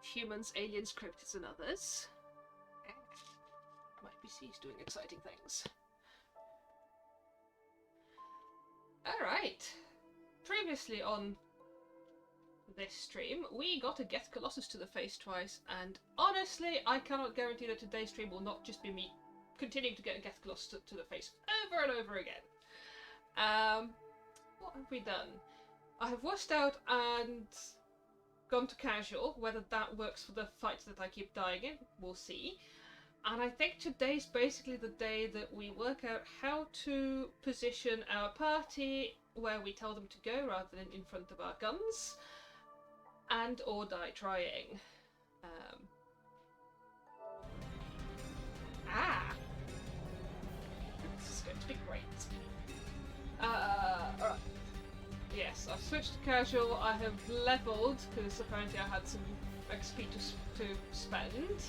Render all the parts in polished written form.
humans, aliens, cryptids, and others. My PC's doing exciting things. Alright. Previously on this stream, we got a Get Colossus to the face twice, and honestly, I cannot guarantee that today's stream will not just be me continuing to get a Get Colossus to the face over and over again. What have we done? I have washed out and gone to casual. Whether that works for the fights that I keep dying in, we'll see. And I think today's basically the day that we work out how to position our party where we tell them to go rather than in front of our guns, and or die trying. This is going to be great. Alright. Yes, I've switched to casual. I have leveled because apparently I had some XP to spend.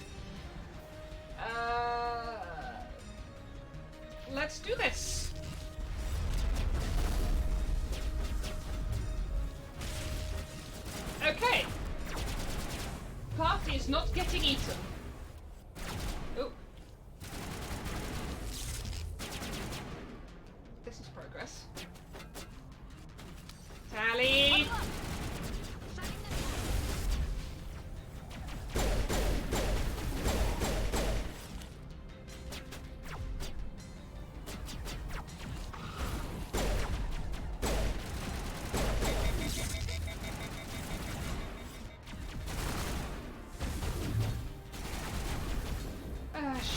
Let's do this! Okay! Party is not getting eaten. Oh. This is progress. Tally!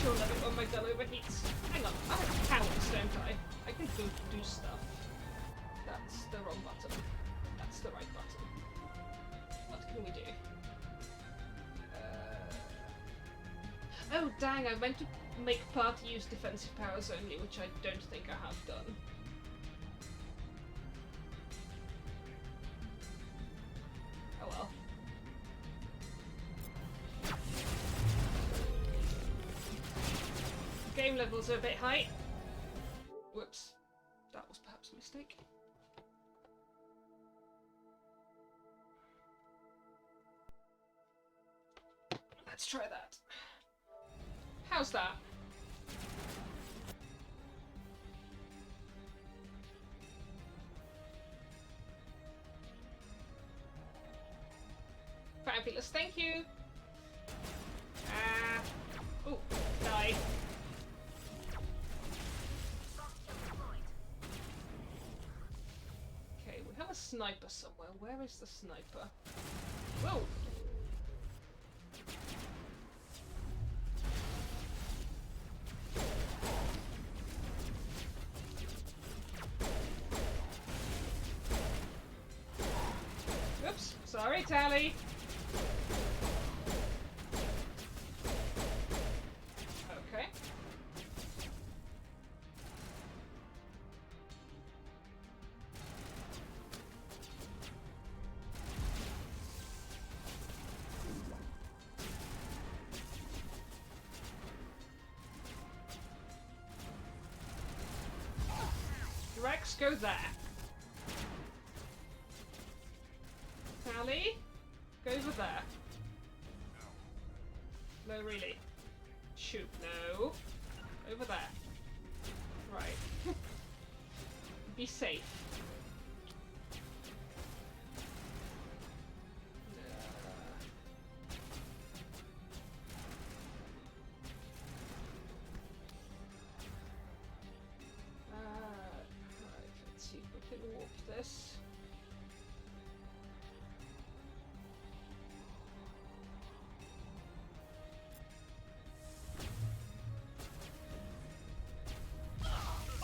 Sure, let it when my gun overheats. Hang on, I have powers, don't I? I can do stuff. That's the wrong button. That's the right button. What can we do? Oh dang, I meant to make party use defensive powers only, which I don't think I have done. Oh well. Game levels are a bit high. Whoops. That was perhaps a mistake. Let's try that. How's that? Fabulous, thank you! Oh, die. Okay, we have a sniper somewhere. Where is the sniper? Whoa! Oops, sorry, Tally. Okay. Rex, go there. Tally, go over there. No, really. Shoot, no. Over there. Right. Be safe. Right, let's see if we can warp this.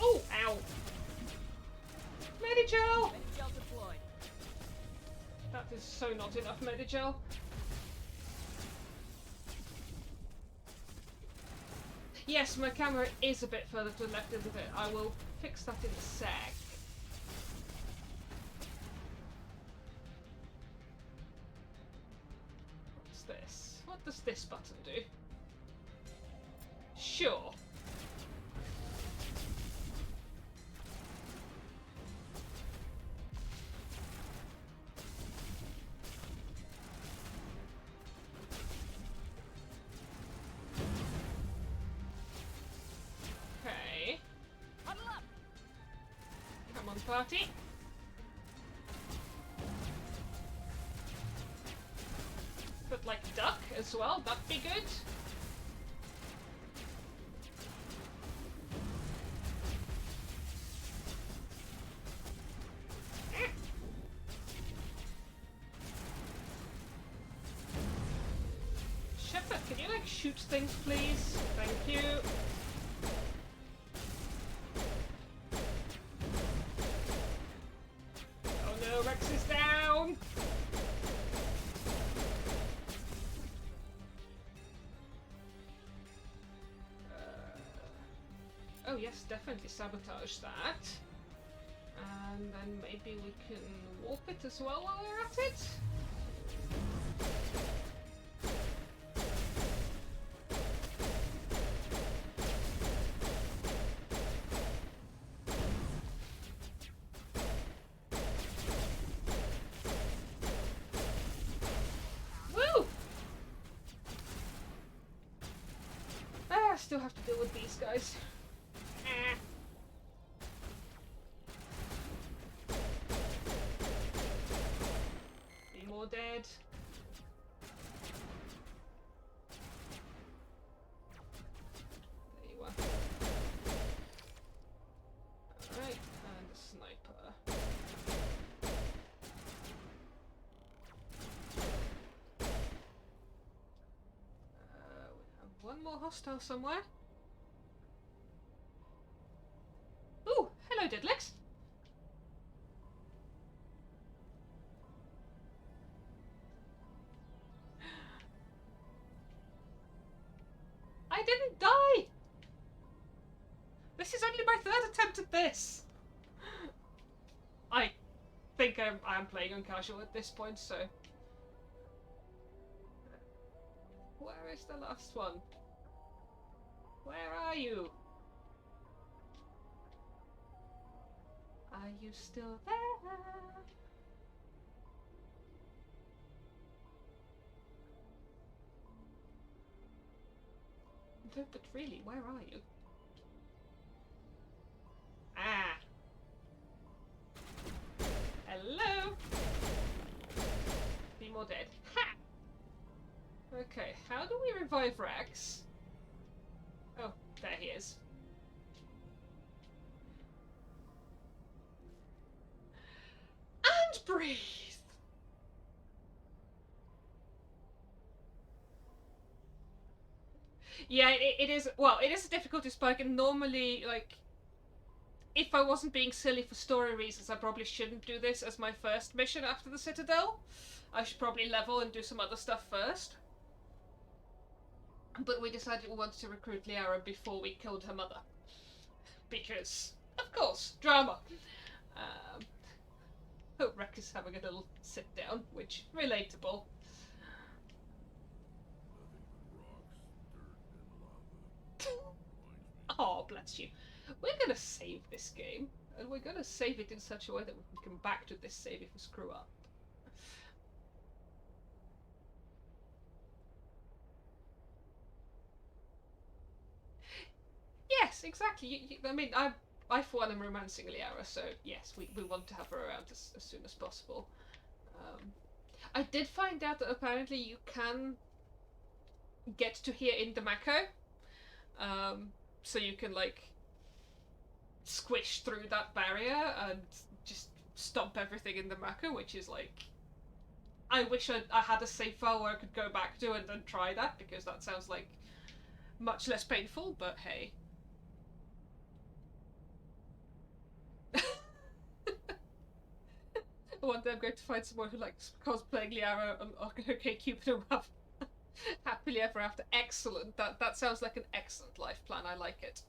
Oh, ow! Medigel! Medigel deployed. That is so not enough Medigel. Yes, my camera is a bit further to the left, isn't it? I will fix that in a sec. What's this? What does this button do? Sure. party. But like duck as well, that'd be good. Shepherd, can you like shoot things please? Thank you. Oh no, Rex is down! Oh yes, definitely sabotage that. And then maybe we can warp it as well while we're at it. Woo! I still have to deal with these guys. Be more dead. There you are. Alright, and a sniper. We have one more hostile somewhere. Ooh, hello Deadlex. I didn't die! This is only my third attempt at this! I think I'm playing on casual at this point, so... Where is the last one? Where are you? Are you still there? No, but really, where are you? Ah! Hello? Be more dead. Ha! Okay, how do we revive Rex? Oh, there he is. And breathe! Yeah, it is, well, it is a difficulty spike, and normally, like, if I wasn't being silly for story reasons, I probably shouldn't do this as my first mission after the Citadel. I should probably level and do some other stuff first. But we decided we wanted to recruit Liara before we killed her mother. Because, of course, drama. Oh, Rex is having a little sit down, which, relatable. Oh, bless you. We're gonna save this game, and we're gonna save it in such a way that we can come back to this save if we screw up. Yes, exactly. I mean, I for one am romancing Liara, so yes, we want to have her around as soon as possible. I did find out that apparently you can get to here in the Mako, so you can like squish through that barrier and just stomp everything in the Mako, which is like, I wish I had a save file where I could go back to and then try that, because that sounds like much less painful, but hey. One day I'm going to find someone who likes cosplaying Liara on OkCupid and have happily ever after. Excellent. That sounds like an excellent life plan. I like it.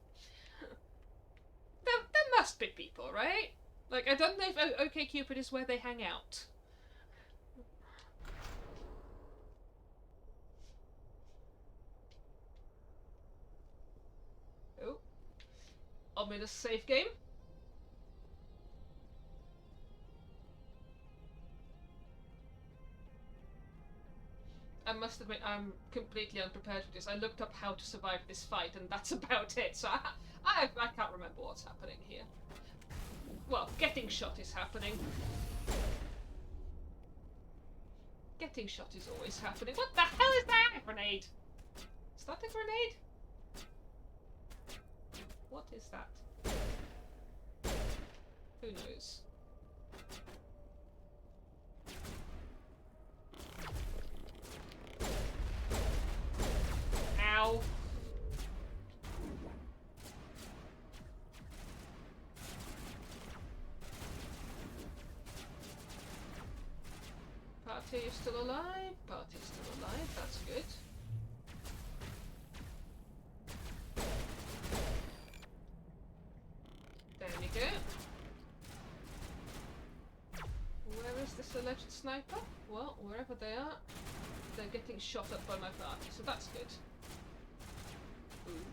There must be people, right? Like, I don't know if OkCupid is where they hang out. Oh. Ominous save game. I must admit, I'm completely unprepared for this. I looked up how to survive this fight, and that's about it. So I can't remember what's happening here. Well, getting shot is happening. Getting shot is always happening. What the hell is that? Grenade. Is that a grenade? What is that? Who knows? Ow. Party is still alive. Party is still alive. That's good. There we go. Where is this alleged sniper? Well, wherever they are, they're getting shot at by my party, so that's good. Ooh.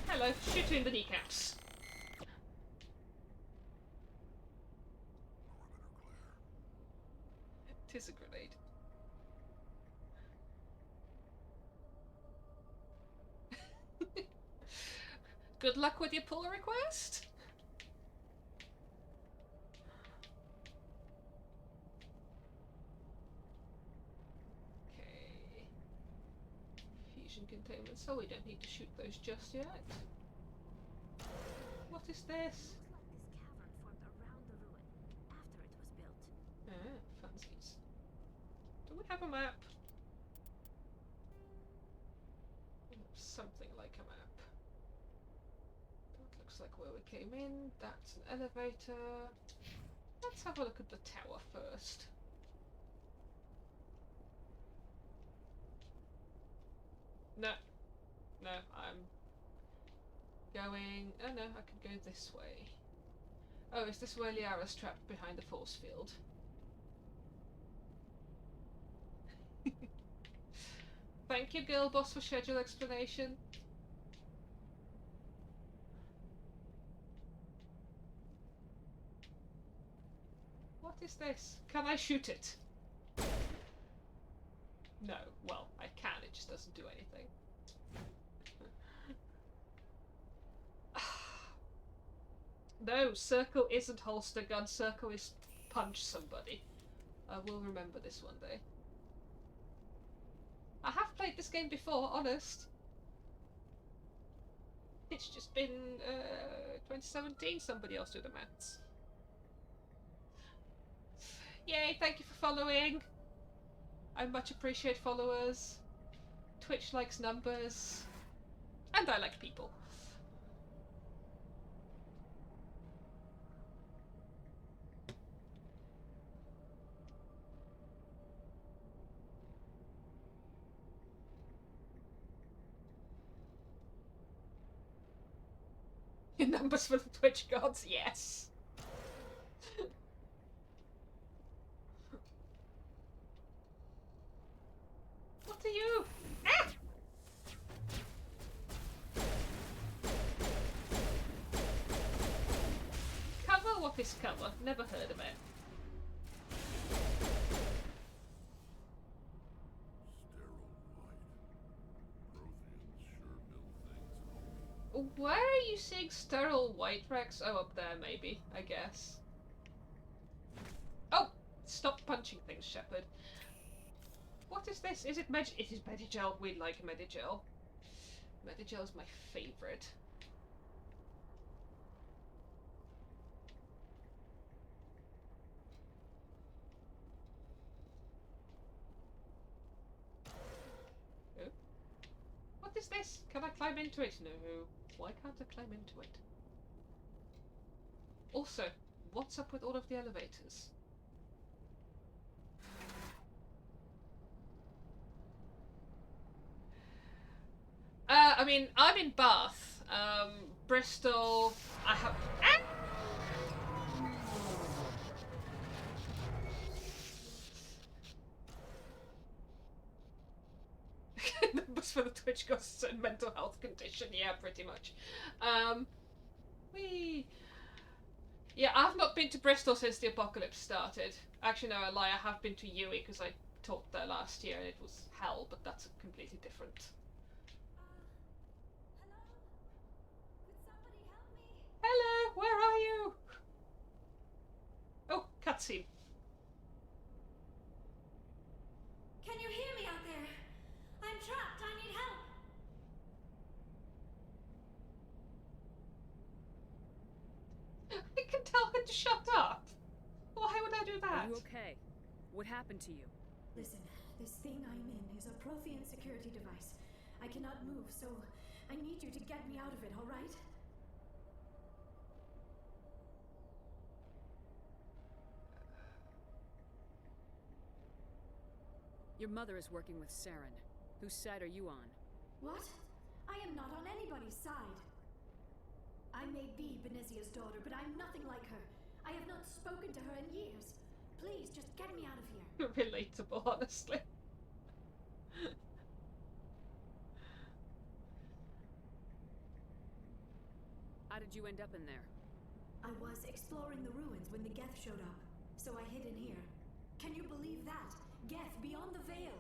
Hello, shoot you in the kneecaps. It is a grenade. Good luck with your pull request. Okay. Fusion containment, so we don't need to shoot those just yet. What is this? Looks like this cavern formed around the ruin after it was built. Ah, fancies. Do we have a map? Something like a map. That looks like where we came in. That's an elevator. Let's have a look at the tower first. No. No, I'm going... Oh no, I can go this way. Oh, is this where Liara's trapped behind the force field? Thank you, girl boss, for schedule explanation. What is this? Can I shoot it? No. Well, I can, it just doesn't do anything. No, circle isn't holster gun, circle is punch somebody. I will remember this one day. I have played this game before, honest. It's just been 2017, somebody else do the maths. Yay, thank you for following. I much appreciate followers. Twitch likes numbers. And I like people. Numbers for the Twitch gods, yes. What are you? Ah! Cover? What is cover? Never heard of it. Where are you seeing sterile white Rex? Oh, up there, maybe, I guess. Oh! Stop punching things, Shepherd. What is this? Is it It is Medigel. We like Medigel. Medigel is my favourite. Oh. What is this? Can I climb into it? No. Why can't I climb into it? Also, what's up with all of the elevators? I mean, I'm in Bath. Bristol, I have... Ah! Numbers for the Twitch costs and mental health condition, yeah, pretty much. Yeah, I've not been to Bristol since the apocalypse started. Actually, no, I lie, I have been to Uwe because I taught there last year and it was hell, but that's completely different. Hello? Could somebody help me? Hello, where are you? cutscene. Can you hear me out there? I'm trapped. I need help. I can tell her to shut up. Why would I do that? Are you okay? What happened to you? Listen, this thing I'm in is a Prothean security device. I cannot move, so I need you to get me out of it, all right? Your mother is working with Saren. Whose side are you on? What? I am not on anybody's side. I may be Benezia's daughter, but I'm nothing like her. I have not spoken to her in years. Please, just get me out of here. Relatable, honestly. How did you end up in there? I was exploring the ruins when the Geth showed up, so I hid in here. Can you believe that? Geth beyond the veil!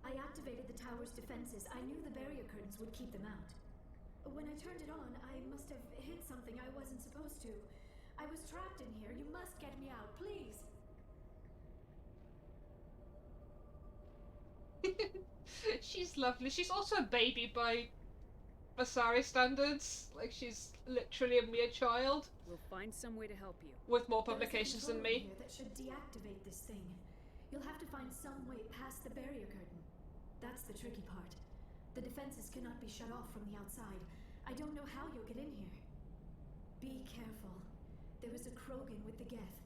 I activated the tower's defenses. I knew the barrier curtains would keep them out. When I turned it on, I must have hit something I wasn't supposed to. I was trapped in here. You must get me out, please! She's lovely. She's also a baby by Asari standards. Like, she's literally a mere child. We'll find some way to help you. With more publications than me. Here that should deactivate this thing. You'll have to find some way past the barrier curtain. That's the tricky part. The defenses cannot be shut off from the outside. I don't know how you'll get in here. Be careful. There is a Krogan with the Geth.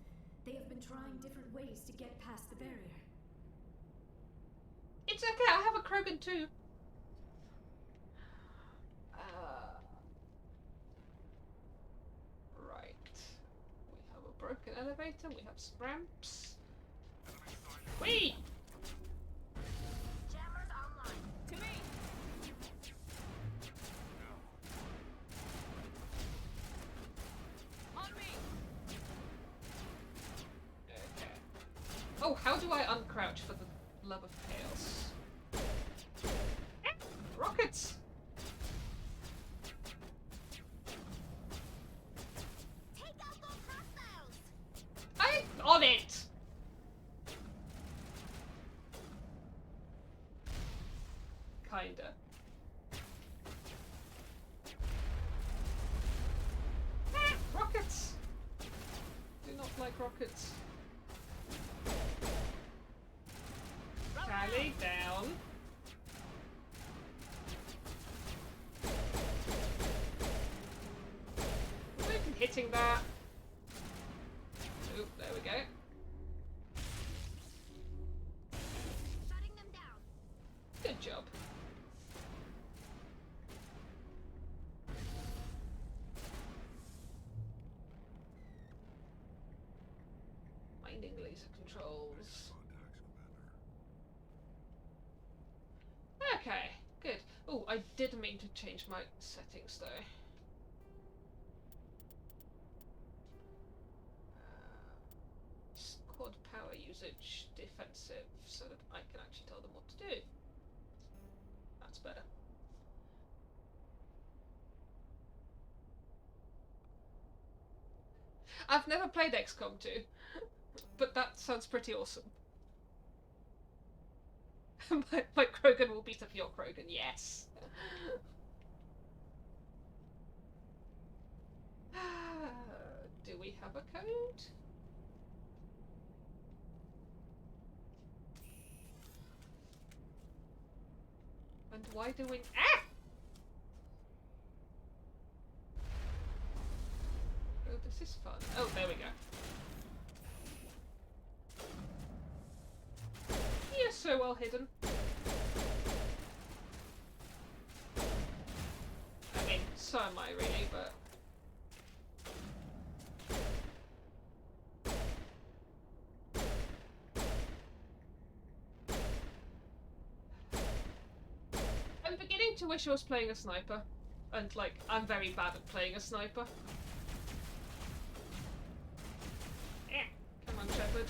They have been trying different ways to get past the barrier. It's okay, I have a Krogan too. Right. We have a broken elevator, we have ramps. Whee! Jammers online. To me! On me! Okay. Oh, how do I uncrouch for the love of chaos? Rockets! Take out those hostiles! I'm on it! Kinda. Rockets! Do not like rockets. Tally down. We've been hitting that. Oh, there we go. Shutting them down. Good job. Minding laser controls. Okay, good. Oh, I did mean to change my settings though. Squad power usage defensive so that I can actually tell them what to do. That's better. I've never played XCOM 2, but that sounds pretty awesome. my Krogan will beat up your Krogan, yes. Do we have a code? And why do we... Ah! Oh, this is fun. Oh, there we go. You're so well hidden. I mean, so am I really, but... I'm beginning to wish I was playing a sniper. And, like, I'm very bad at playing a sniper. Come on, Shepard.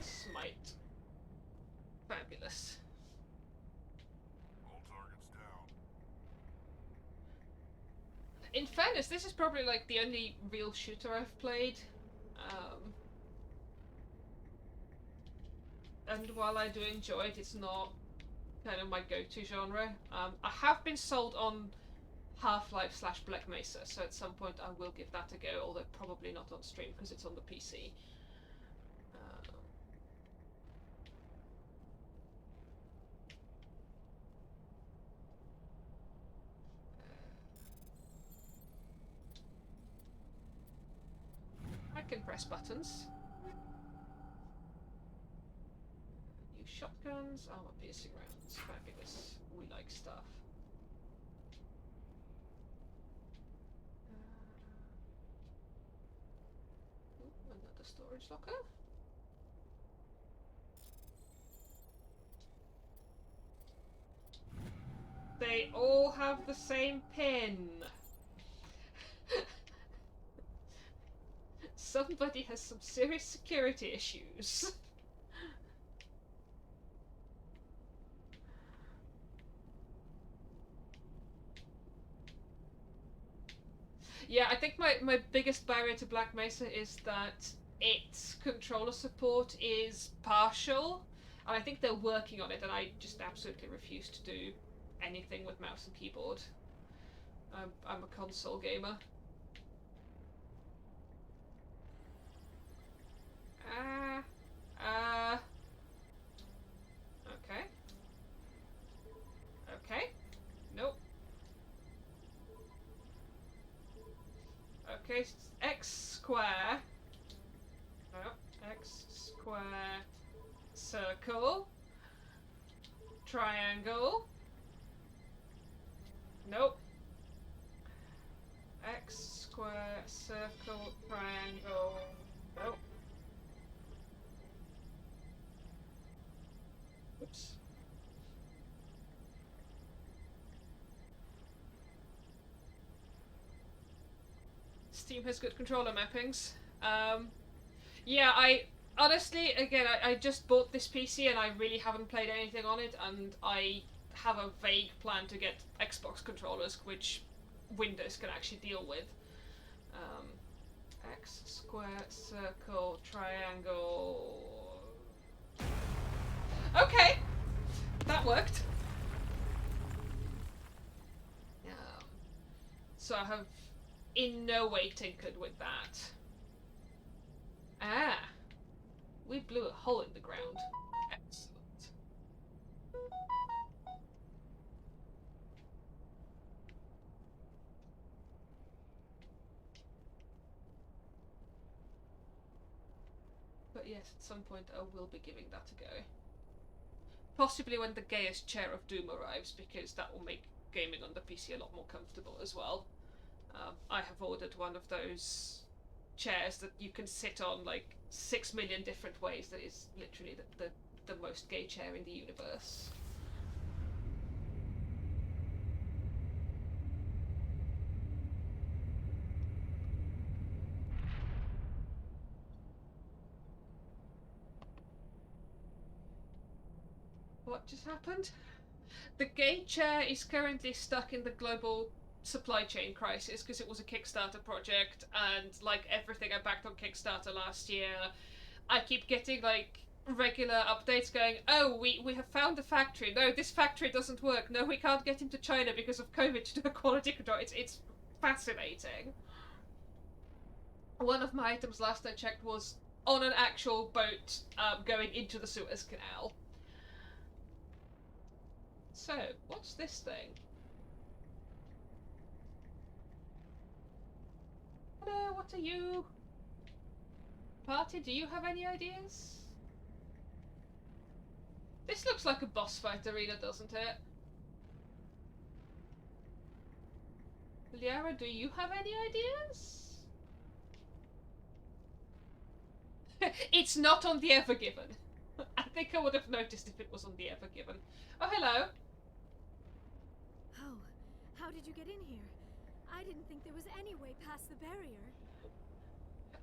Smite. Fabulous. All targets down. In fairness, this is probably like the only real shooter I've played And while I do enjoy it, it's not kind of my go-to genre. I have been sold on Half-Life / Black Mesa, so at some point I will give that a go, although probably not on stream because it's on the PC. I can press buttons. New shotguns, armor piercing rounds, fabulous. We like stuff. Another storage locker. They all have the same pin. Somebody has some serious security issues. Yeah, I think my biggest barrier to Black Mesa is that its controller support is partial, and I think they're working on it, and I just absolutely refuse to do anything with mouse and keyboard. I'm a console gamer. Okay. Okay. Nope. Okay, X square. No, X square. Circle. Triangle. Nope. X square, circle, triangle. Nope. Oops. Steam has good controller mappings. Yeah, I honestly, again, I just bought this PC and I really haven't played anything on it, and I have a vague plan to get Xbox controllers, which Windows can actually deal with. X square, circle, triangle. Okay, that worked. So I have in no way tinkered with that. Ah, we blew a hole in the ground. Excellent. But yes, at some point I will be giving that a go. Possibly when the gayest chair of doom arrives, because that will make gaming on the PC a lot more comfortable as well. I have ordered one of those chairs that you can sit on like 6 million different ways. That is literally the most gay chair in the universe. What just happened? The gay chair is currently stuck in the global supply chain crisis because it was a Kickstarter project, and like everything I backed on Kickstarter last year, I keep getting like regular updates going, oh, we have found a factory. No, this factory doesn't work. No, we can't get into China because of COVID to do a quality control. It's fascinating. One of my items last I checked was on an actual boat going into the Suez Canal. So, what's this thing? Hello, what are you? Party, do you have any ideas? This looks like a boss fight arena, doesn't it? Liara, do you have any ideas? It's not on the Ever Given. I think I would have noticed if it was on the Ever Given. Oh, hello. Oh, how did you get in here? I didn't think there was any way past the barrier.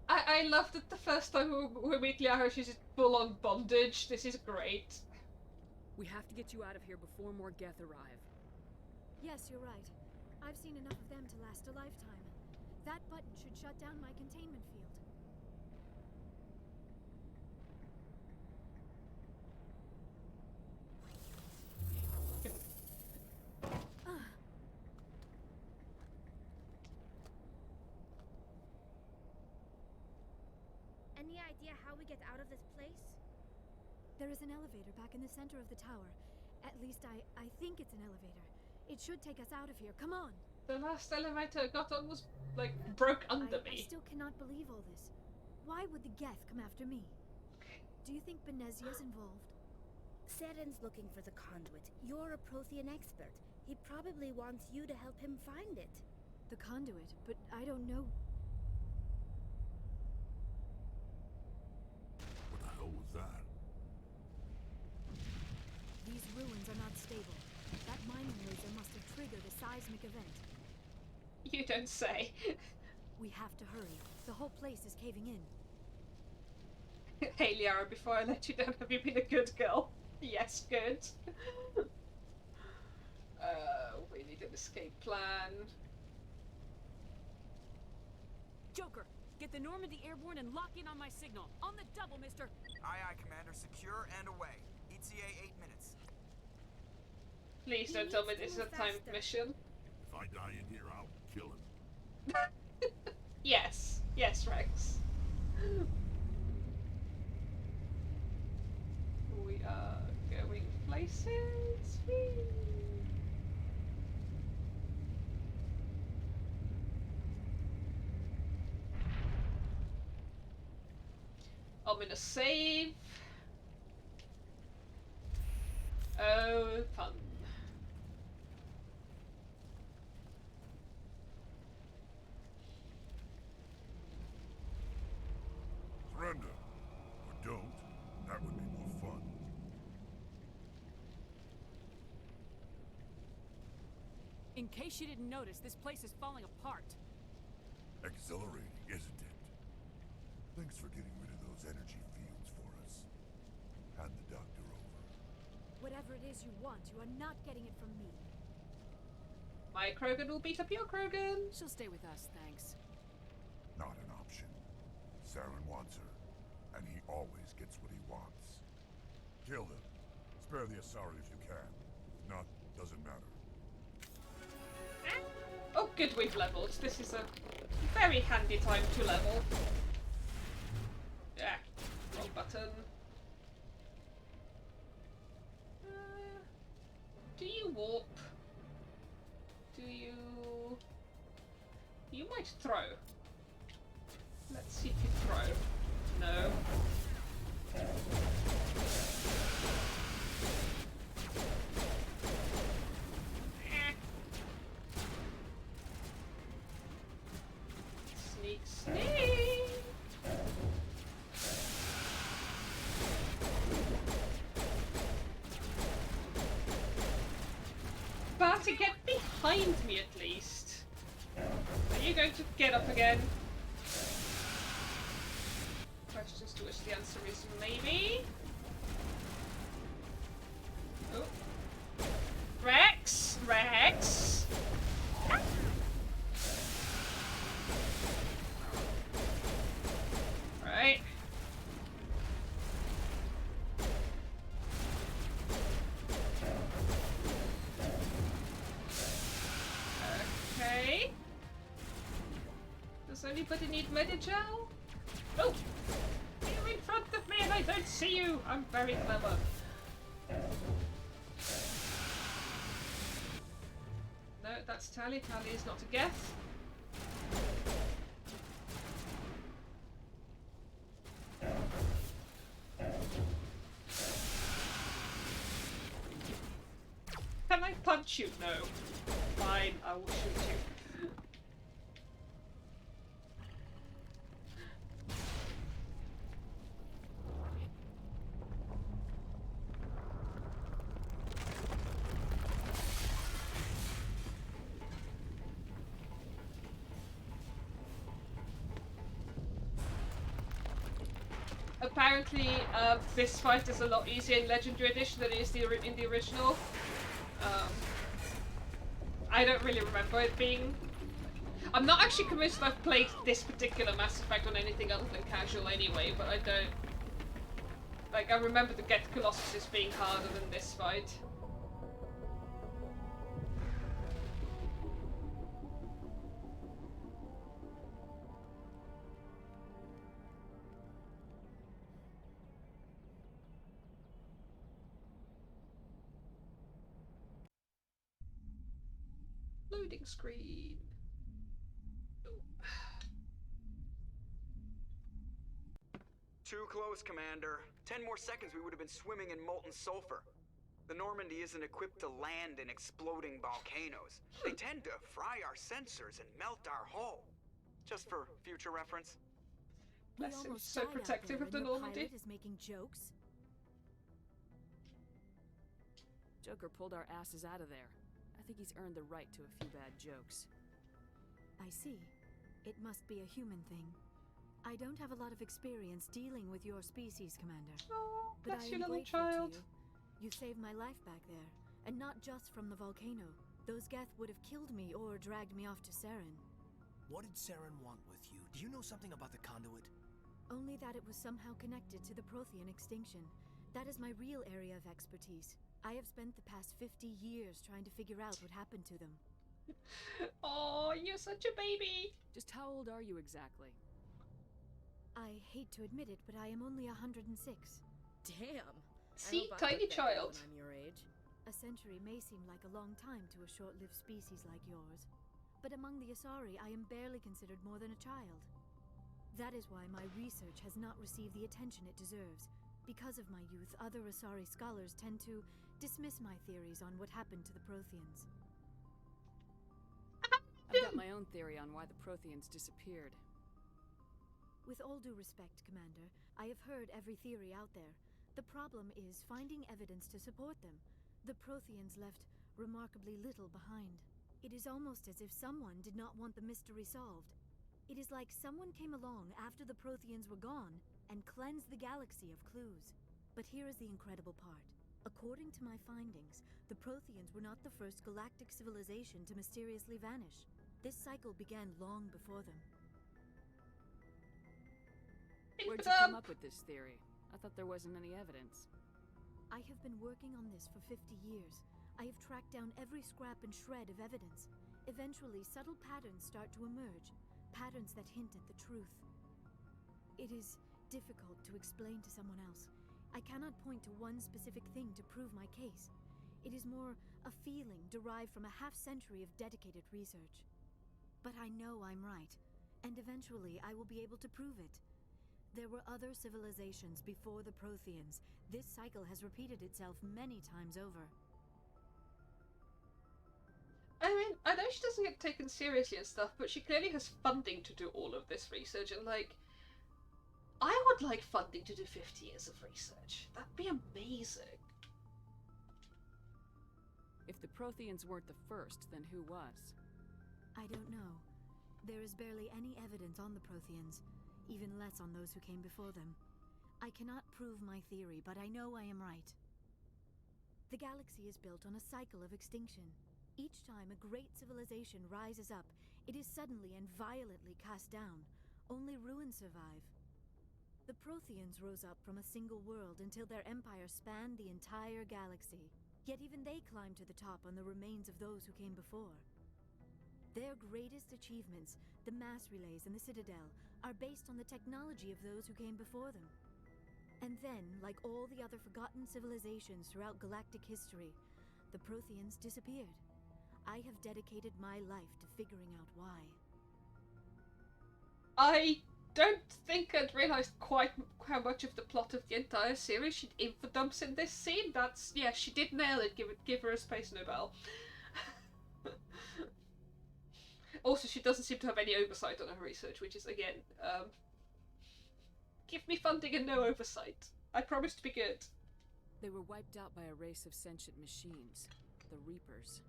I loved it the first time we meet Liara. She's full on bondage. This is great. We have to get you out of here before more Geth arrive. Yes, you're right. I've seen enough of them to last a lifetime. That button should shut down my containment field. any idea how we get out of this place? There is an elevator back in the center of the tower. At least I think it's an elevator. It should take us out of here. Come on! The last elevator I got on was, like, broke under I me. still cannot believe all this. Why would the Geth come after me? Do you think Benezia's involved? Seren's looking for the conduit. You're a Prothean expert. He probably wants you to help him find it. The conduit, but I don't know. What the hell was that? These ruins are not stable. That mining laser must have triggered a seismic event. You don't say. We have to hurry. The whole place is caving in. Hey Liara, before I let you down, have you been a good girl? Yes, good. We need an escape plan. Joker, get the Normandy airborne and lock in on my signal. On the double, mister. Aye, aye, Commander. Secure and away. ETA 8 minutes. Please He don't tell me needs to this is a move timed faster. mission. If I die in here, I'll kill him. Yes. Yes, Rex. We are going places. Whee! I'm gonna save. Oh, fun. Surrender. Or don't. That would be more fun. In case you didn't notice, this place is falling apart. Exhilarating, isn't it? Thanks for getting rid of those energy fields for us. Hand the doctor over. Whatever it is you want, you are not getting it from me. My Krogan will beat up your Krogan. She'll stay with us, thanks. Not an option. Saren wants her, and he always gets what he wants. Kill him. Spare the Asari if you can. If not, doesn't matter. Oh, good, we've leveled. This is a very handy time to level. Yeah, wrong button. Do you warp? Do you... You might throw. Let's see if you throw. No. Sneak, sneak! Barty, get behind me at least. Are you going to get up again? Questions to which the answer is maybe. Oh. Rex! Rex! Right. Okay. Does anybody need Medigel? Oh! You're in front of me and I don't see you! I'm very clever. No, that's Tally. Tally is not a Geth. Can I punch you? No. Fine, I will shoot you. Apparently, this fight is a lot easier in Legendary Edition than it is in the original. I don't really remember it being... I'm not actually convinced I've played this particular Mass Effect on anything other than casual anyway, but I don't... Like, I remember the Get Colossus being harder than this fight. Loading screen. Too close, Commander. 10 more seconds we would have been swimming in molten sulfur. The Normandy isn't equipped to land in exploding volcanoes. They tend to fry our sensors and melt our hull. Just for future reference. We Bless him, almost so died out protective there, of the and your Normandy. pilot is making jokes. Joker pulled our asses out of there. I think he's earned the right to a few bad jokes. I see. It must be a human thing. I don't have a lot of experience dealing with your species, Commander. Oh, But bless I you, am little grateful child. to you. You saved my life back there, and not just from the volcano. Those Geth would have killed me or dragged me off to Saren. What did Saren want with you? Do you know something about the conduit? Only that it was somehow connected to the Prothean extinction. That is my real area of expertise. I have spent the past 50 years trying to figure out what happened to them. Oh, you're such a baby. Just how old are you exactly? I hate to admit it, but I am only 106. Damn. See, I hope I tiny look that good child. when I'm your age. A century may seem like a long time to a short-lived species like yours, but among the Asari, I am barely considered more than a child. That is why my research has not received the attention it deserves. Because of my youth, other Asari scholars tend to dismiss my theories on what happened to the Protheans. I've got my own theory on why the Protheans disappeared. With all due respect, Commander, I have heard every theory out there. The problem is finding evidence to support them. The Protheans left remarkably little behind. It is almost as if someone did not want the mystery solved. It is like someone came along after the Protheans were gone and cleansed the galaxy of clues. But here is the incredible part. According to my findings, the Protheans were not the first galactic civilization to mysteriously vanish. This cycle began long before them. Where'd you come up with this theory? I thought there wasn't any evidence. I have been working on this for 50 years. I have tracked down every scrap and shred of evidence. Eventually, subtle patterns start to emerge, patterns that hint at the truth. It is difficult to explain to someone else. I cannot point to one specific thing to prove my case. It is more a feeling derived from a half-century of dedicated research. But I know I'm right, and eventually I will be able to prove it. There were other civilizations before the Protheans. This cycle has repeated itself many times over. I mean, I know she doesn't get taken seriously and stuff, but she clearly has funding to do all of this research, and like, I would like funding to do 50 years of research. That'd be amazing. If the Protheans weren't the first, then who was? I don't know. There is barely any evidence on the Protheans, even less on those who came before them. I cannot prove my theory, but I know I am right. The galaxy is built on a cycle of extinction. Each time a great civilization rises up, it is suddenly and violently cast down. Only ruins survive. The Protheans rose up from a single world until their empire spanned the entire galaxy. Yet even they climbed to the top on the remains of those who came before. Their greatest achievements, the mass relays and the Citadel, are based on the technology of those who came before them. And then, like all the other forgotten civilizations throughout galactic history, the Protheans disappeared. I have dedicated my life to figuring out why. I don't think I'd realised quite how much of the plot of the entire series she'd infodumps in this scene. That's, yeah, she did nail it. Give her a Space Nobel. Also, she doesn't seem to have any oversight on her research, which is, again, give me funding and no oversight. I promise to be good. They were wiped out by a race of sentient machines, the Reapers.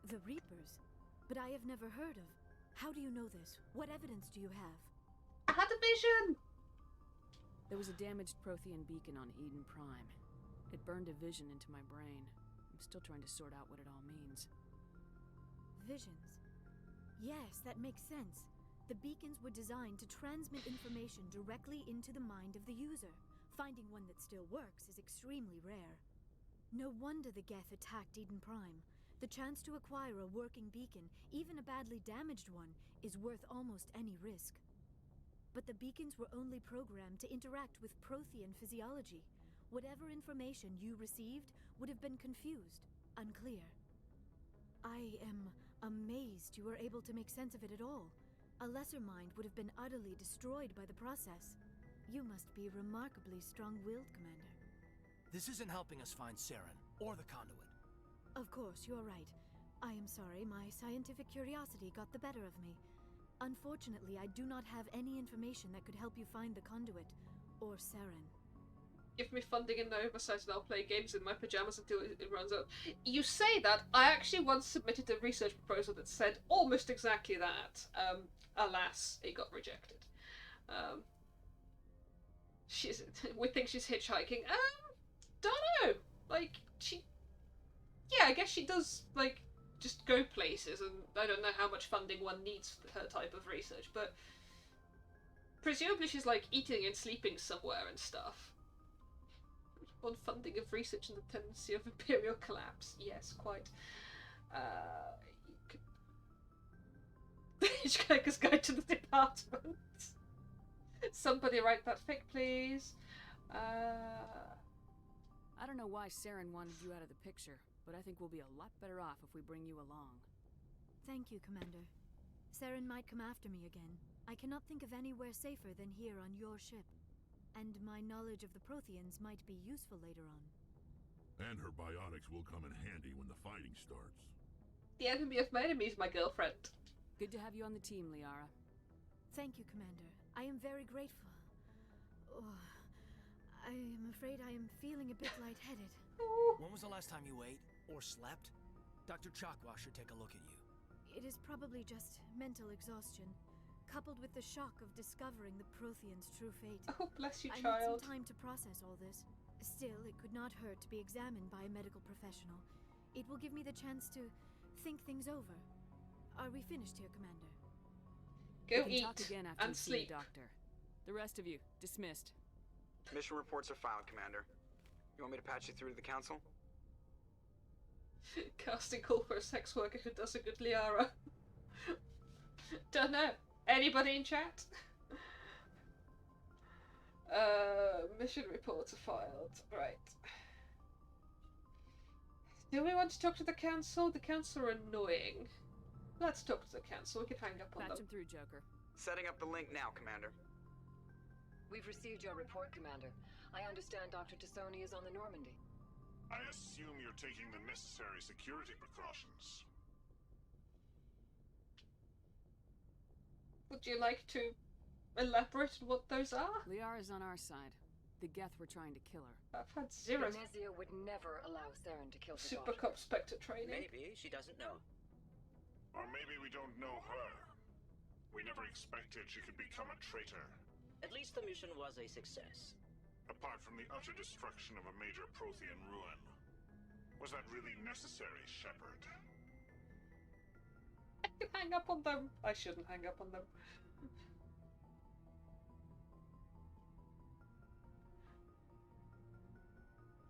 The Reapers? But I have never heard of. How do you know this? What evidence do you have? I had a vision! There was a damaged Prothean beacon on Eden Prime. It burned a vision into my brain. I'm still trying to sort out what it all means. Visions. Yes, that makes sense. The beacons were designed to transmit information directly into the mind of the user. Finding one that still works is extremely rare. No wonder the Geth attacked Eden Prime. The chance to acquire a working beacon, even a badly damaged one, is worth almost any risk. But the beacons were only programmed to interact with Prothean physiology. Whatever information you received would have been confused, unclear. I am amazed you were able to make sense of it at all. A lesser mind would have been utterly destroyed by the process. You must be remarkably strong-willed, Commander. This isn't helping us find Saren, or the conduit. Of course, you're right. I am sorry, my scientific curiosity got the better of me. Unfortunately, I do not have any information that could help you find the conduit, or Saren. Give me funding and oversight and I'll play games in my pajamas until it runs out. You say that, I actually once submitted a research proposal that said almost exactly that. Alas, it got rejected. We think she's hitchhiking. Don't know. Like, yeah, I guess she does, like, just go places, and I don't know how much funding one needs for her type of research, but presumably she's, like, eating and sleeping somewhere and stuff. On funding of research and the tendency of imperial collapse. Yes, quite. The Hitchhiker's Guide to the Department. Somebody write that fic, please. I don't know why Saren wanted you out of the picture, but I think we'll be a lot better off if we bring you along. Thank you, Commander. Saren might come after me again. I cannot think of anywhere safer than here on your ship. And my knowledge of the Protheans might be useful later on. And her biotics will come in handy when the fighting starts. The enemy of my enemy is my girlfriend. Good to have you on the team, Liara. Thank you, Commander. I am very grateful. Oh, I am afraid I am feeling a bit lightheaded. When was the last time you ate, or slept? Dr. Chakwa should take a look at you. It is probably just mental exhaustion, coupled with the shock of discovering the Prothean's true fate. Oh, bless you, I child. need some time to process all this. Still, it could not hurt to be examined by a medical professional. It will give me the chance to think things over. Are we finished here, Commander? Go we can eat talk again after and you see sleep. the doctor. The rest of you, dismissed. Mission reports are filed, Commander. You want me to patch you through to the Council? Casting call for a sex worker who does a good Liara. Don't know. Anybody in chat? Mission reports are filed. Right. Do we want to talk to the council? The council are annoying. Let's talk to the council. We can hang up on Patch them. him through, Joker. Setting up the link now, Commander. We've received your report, Commander. I understand Dr. Tassoni is on the Normandy. I assume you're taking the necessary security precautions. Would you like to elaborate on what those are? Liara's on our side. The Geth were trying to kill her. I've had zero Venezia would never allow Saren to kill her Super daughter. Cop Spectre training. Maybe she doesn't know. Or maybe we don't know her. We never expected she could become a traitor. At least the mission was a success. Apart from the utter destruction of a major Prothean ruin. Was that really necessary, Shepard? I can hang up on them. I shouldn't hang up on them.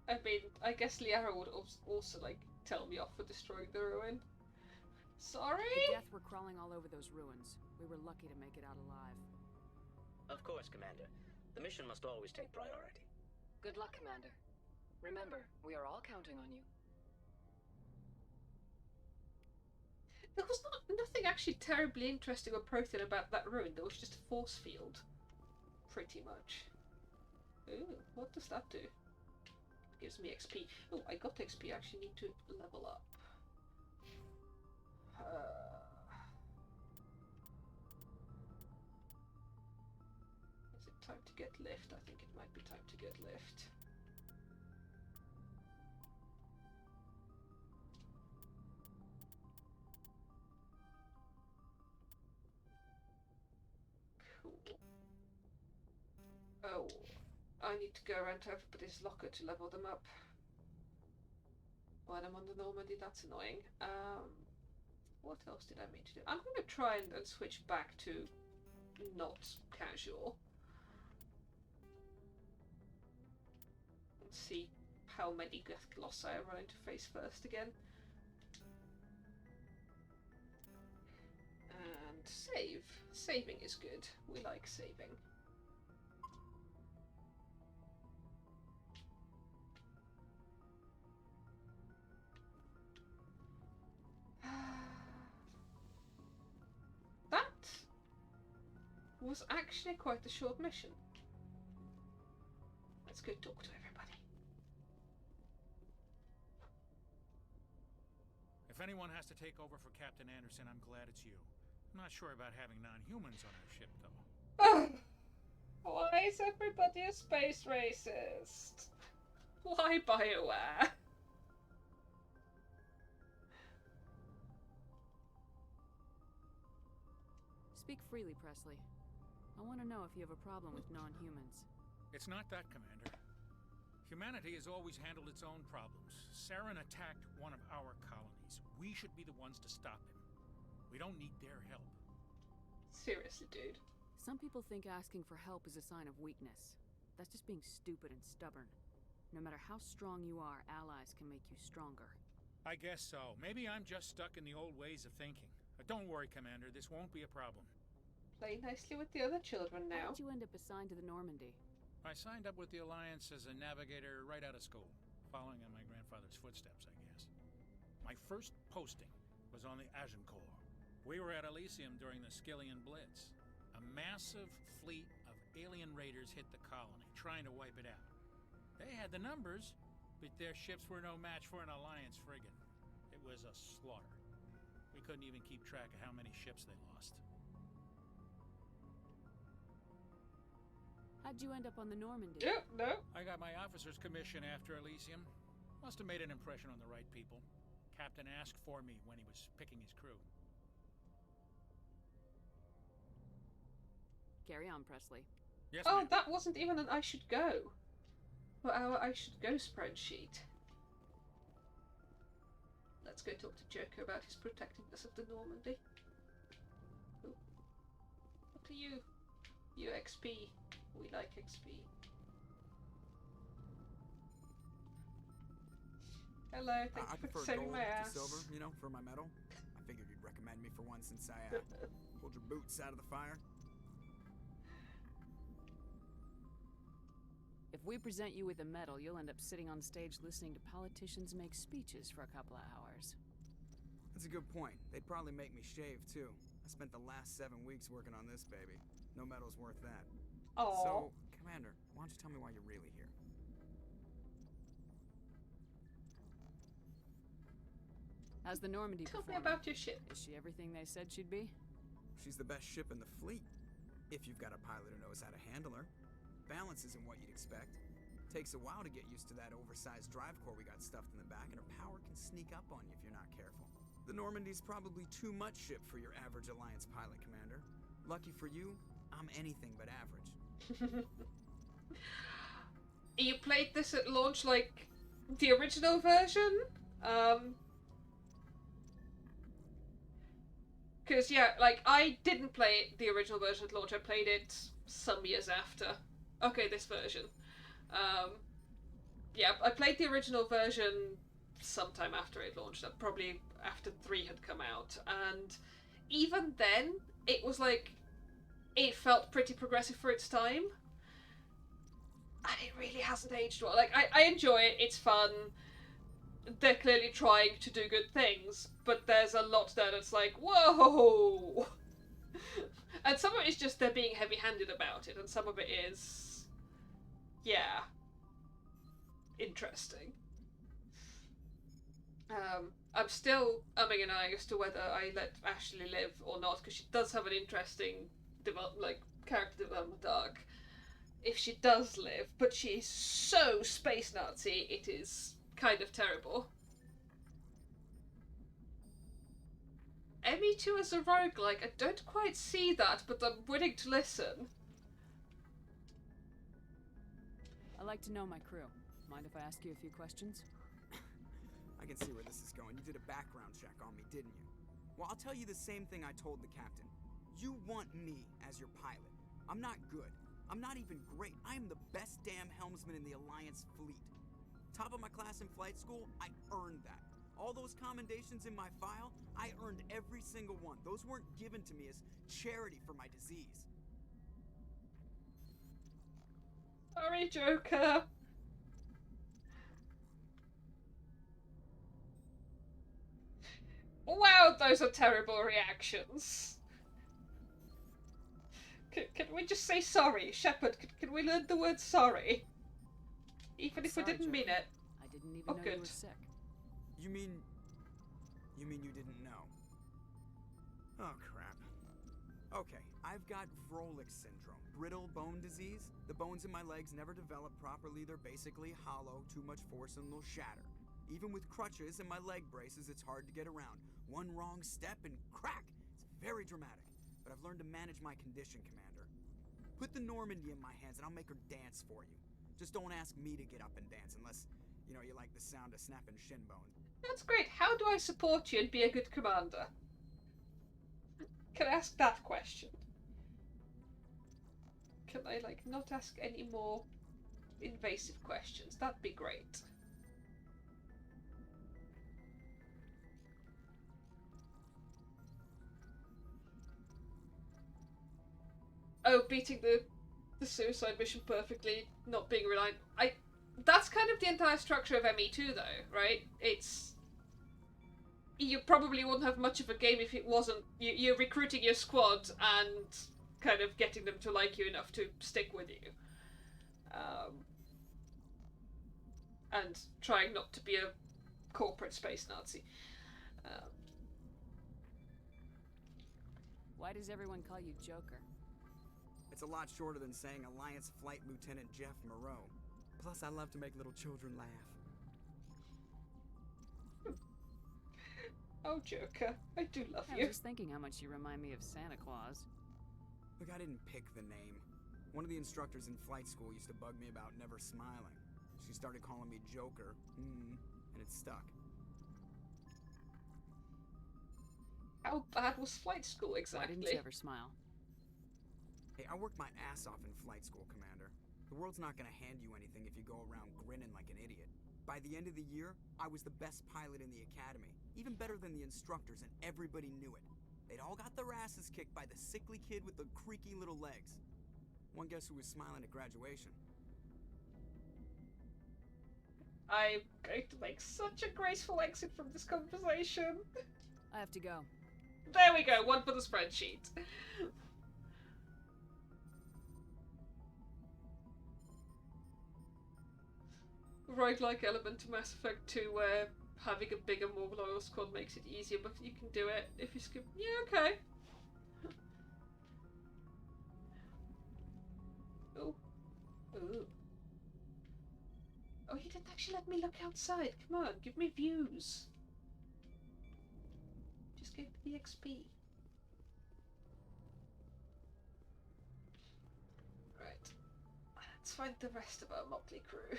I mean, I guess Liara would also, like, tell me off for destroying the ruin. Sorry? The Geth were crawling all over those ruins. We were lucky to make it out alive. Of course, Commander. The mission must always take priority. Good luck, Commander. Remember, we are all counting on you. There was nothing actually terribly interesting or Prothean about that ruin. There was just a force field. Pretty much. Ooh, what does that do? Gives me XP. Oh, I got XP. I actually need to level up. Is it time to get lift? I think it might be time to get lift. Cool. Oh, I need to go around to everybody's locker to level them up. When I'm on the Normandy, that's annoying. What else did I mean to do? I'm going to try and switch back to not casual. And see how many Geth Colossi I run into face first again. And save. Saving is good. We like saving. was actually quite a short mission. Let's go talk to everybody. If anyone has to take over for Captain Anderson, I'm glad it's you. I'm not sure about having non-humans on our ship, though. Why is everybody a space racist? Why BioWare? Speak freely, Presley. I want to know if you have a problem with non-humans. It's not that, Commander. Humanity has always handled its own problems. Saren attacked one of our colonies. We should be the ones to stop him. We don't need their help. Seriously, dude. Some people think asking for help is a sign of weakness. That's just being stupid and stubborn. No matter how strong you are, allies can make you stronger. I guess so. Maybe I'm just stuck in the old ways of thinking. But don't worry, Commander. This won't be a problem. Play nicely with the other children now. How did you end up assigned to the Normandy? I signed up with the Alliance as a navigator right out of school, following in my grandfather's footsteps, I guess. My first posting was on the Agincourt. We were at Elysium during the Skillian Blitz. A massive fleet of alien raiders hit the colony, trying to wipe it out. They had the numbers, but their ships were no match for an Alliance frigate. It was a slaughter. We couldn't even keep track of how many ships they lost. How'd you end up on the Normandy? No. I got my officer's commission after Elysium. Must have made an impression on the right people. Captain asked for me when he was picking his crew. Carry on, Presley. Yes, Oh, ma'am. that wasn't even an I should go. Or our I should go spreadsheet. Let's go talk to Joker about his protectiveness of the Normandy. Ooh. What are you? You XP. We like XP. Hello, thank I you for prefer saving gold my ass. to silver, you know, for my medal. I figured you'd recommend me for one since I pulled your boots out of the fire. If we present you with a medal, you'll end up sitting on stage listening to politicians make speeches for a couple of hours. That's a good point. They'd probably make me shave, too. I spent the last 7 weeks working on this baby. No medal's worth that. Aww. So, Commander, why don't you tell me why you're really here? How's the Normandy Tell me performing? about your ship. Is she everything they said she'd be? She's the best ship in the fleet. If you've got a pilot who knows how to handle her. Balance isn't what you'd expect. Takes a while to get used to that oversized drive core we got stuffed in the back, and her power can sneak up on you if you're not careful. The Normandy's probably too much ship for your average Alliance pilot, Commander. Lucky for you, I'm anything but average. You played this at launch like the original version? Because, yeah, like, I didn't play the original version at launch, I played it some years after. Okay, this version. Yeah, I played the original version sometime after it launched, probably after 3 had come out, and even then, it was like, it felt pretty progressive for its time. And it really hasn't aged well. Like, I enjoy it, it's fun. They're clearly trying to do good things, but there's a lot there that's like, whoa! And some of it is just they're being heavy-handed about it, and some of it is, yeah, interesting. I'm still umming and ahhing as to whether I let Ashley live or not, because she does have an interesting character development arc. If she does live, but she's so space Nazi, it is kind of terrible. ME2 as a roguelike, I don't quite see that, but I'm willing to listen. I like to know my crew. Mind if I ask you a few questions? I can see where this is going. You did a background check on me, didn't you? Well, I'll tell you the same thing I told the captain. You want me as your pilot. I'm not good. I'm not even great. I am the best damn helmsman in the Alliance fleet. Top of my class in flight school, I earned that. All those commendations in my file, I earned every single one. Those weren't given to me as charity for my disease. Sorry, Joker. Wow, those are terrible reactions. Can we just say sorry? Shepard, can we learn the word sorry? Even if we Sorry, didn't mean Joker. it. I didn't even Oh, know good. you were sick. You mean you didn't know? Oh, crap. Okay, I've got Vrolich syndrome, brittle bone disease. The bones in my legs never develop properly. They're basically hollow, too much force and they'll shatter. Even with crutches and my leg braces, it's hard to get around. One wrong step and crack! It's very dramatic, but I've learned to manage my condition, Commander. Put the Normandy in my hands and I'll make her dance for you. Just don't ask me to get up and dance unless, you know, you like the sound of snapping shin bone. That's great. How do I support you and be a good commander? Can I ask that question? Can I, like, not ask any more invasive questions? That'd be great. Oh, beating the suicide mission perfectly, not being reliant. That's kind of the entire structure of ME2 though, right? It's... You probably wouldn't have much of a game if it wasn't... You're recruiting your squad and kind of getting them to like you enough to stick with you. And trying not to be a corporate space Nazi. Why does everyone call you Joker? It's a lot shorter than saying Alliance Flight Lieutenant Jeff Moreau. Plus, I love to make little children laugh. Oh, Joker, I do love I you. was just thinking how much you remind me of Santa Claus. Look, I didn't pick the name. One of the instructors in flight school used to bug me about never smiling. She started calling me Joker, and it stuck. How bad was flight school exactly? Why didn't you ever smile? Hey, I worked my ass off in flight school, Commander. The world's not gonna hand you anything if you go around grinning like an idiot. By the end of the year, I was the best pilot in the academy. Even better than the instructors, and everybody knew it. They'd all got their asses kicked by the sickly kid with the creaky little legs. One guess who was smiling at graduation? I'm going to make such a graceful exit from this conversation. I have to go. There we go, one for the spreadsheet. Roguelike element to Mass Effect 2 where having a bigger, more loyal squad makes it easier, but you can do it if you skip. Yeah, okay. Oh. Ooh. Oh, you didn't actually let me look outside. Come on, give me views. Just give me the XP. Right. Let's find the rest of our motley crew.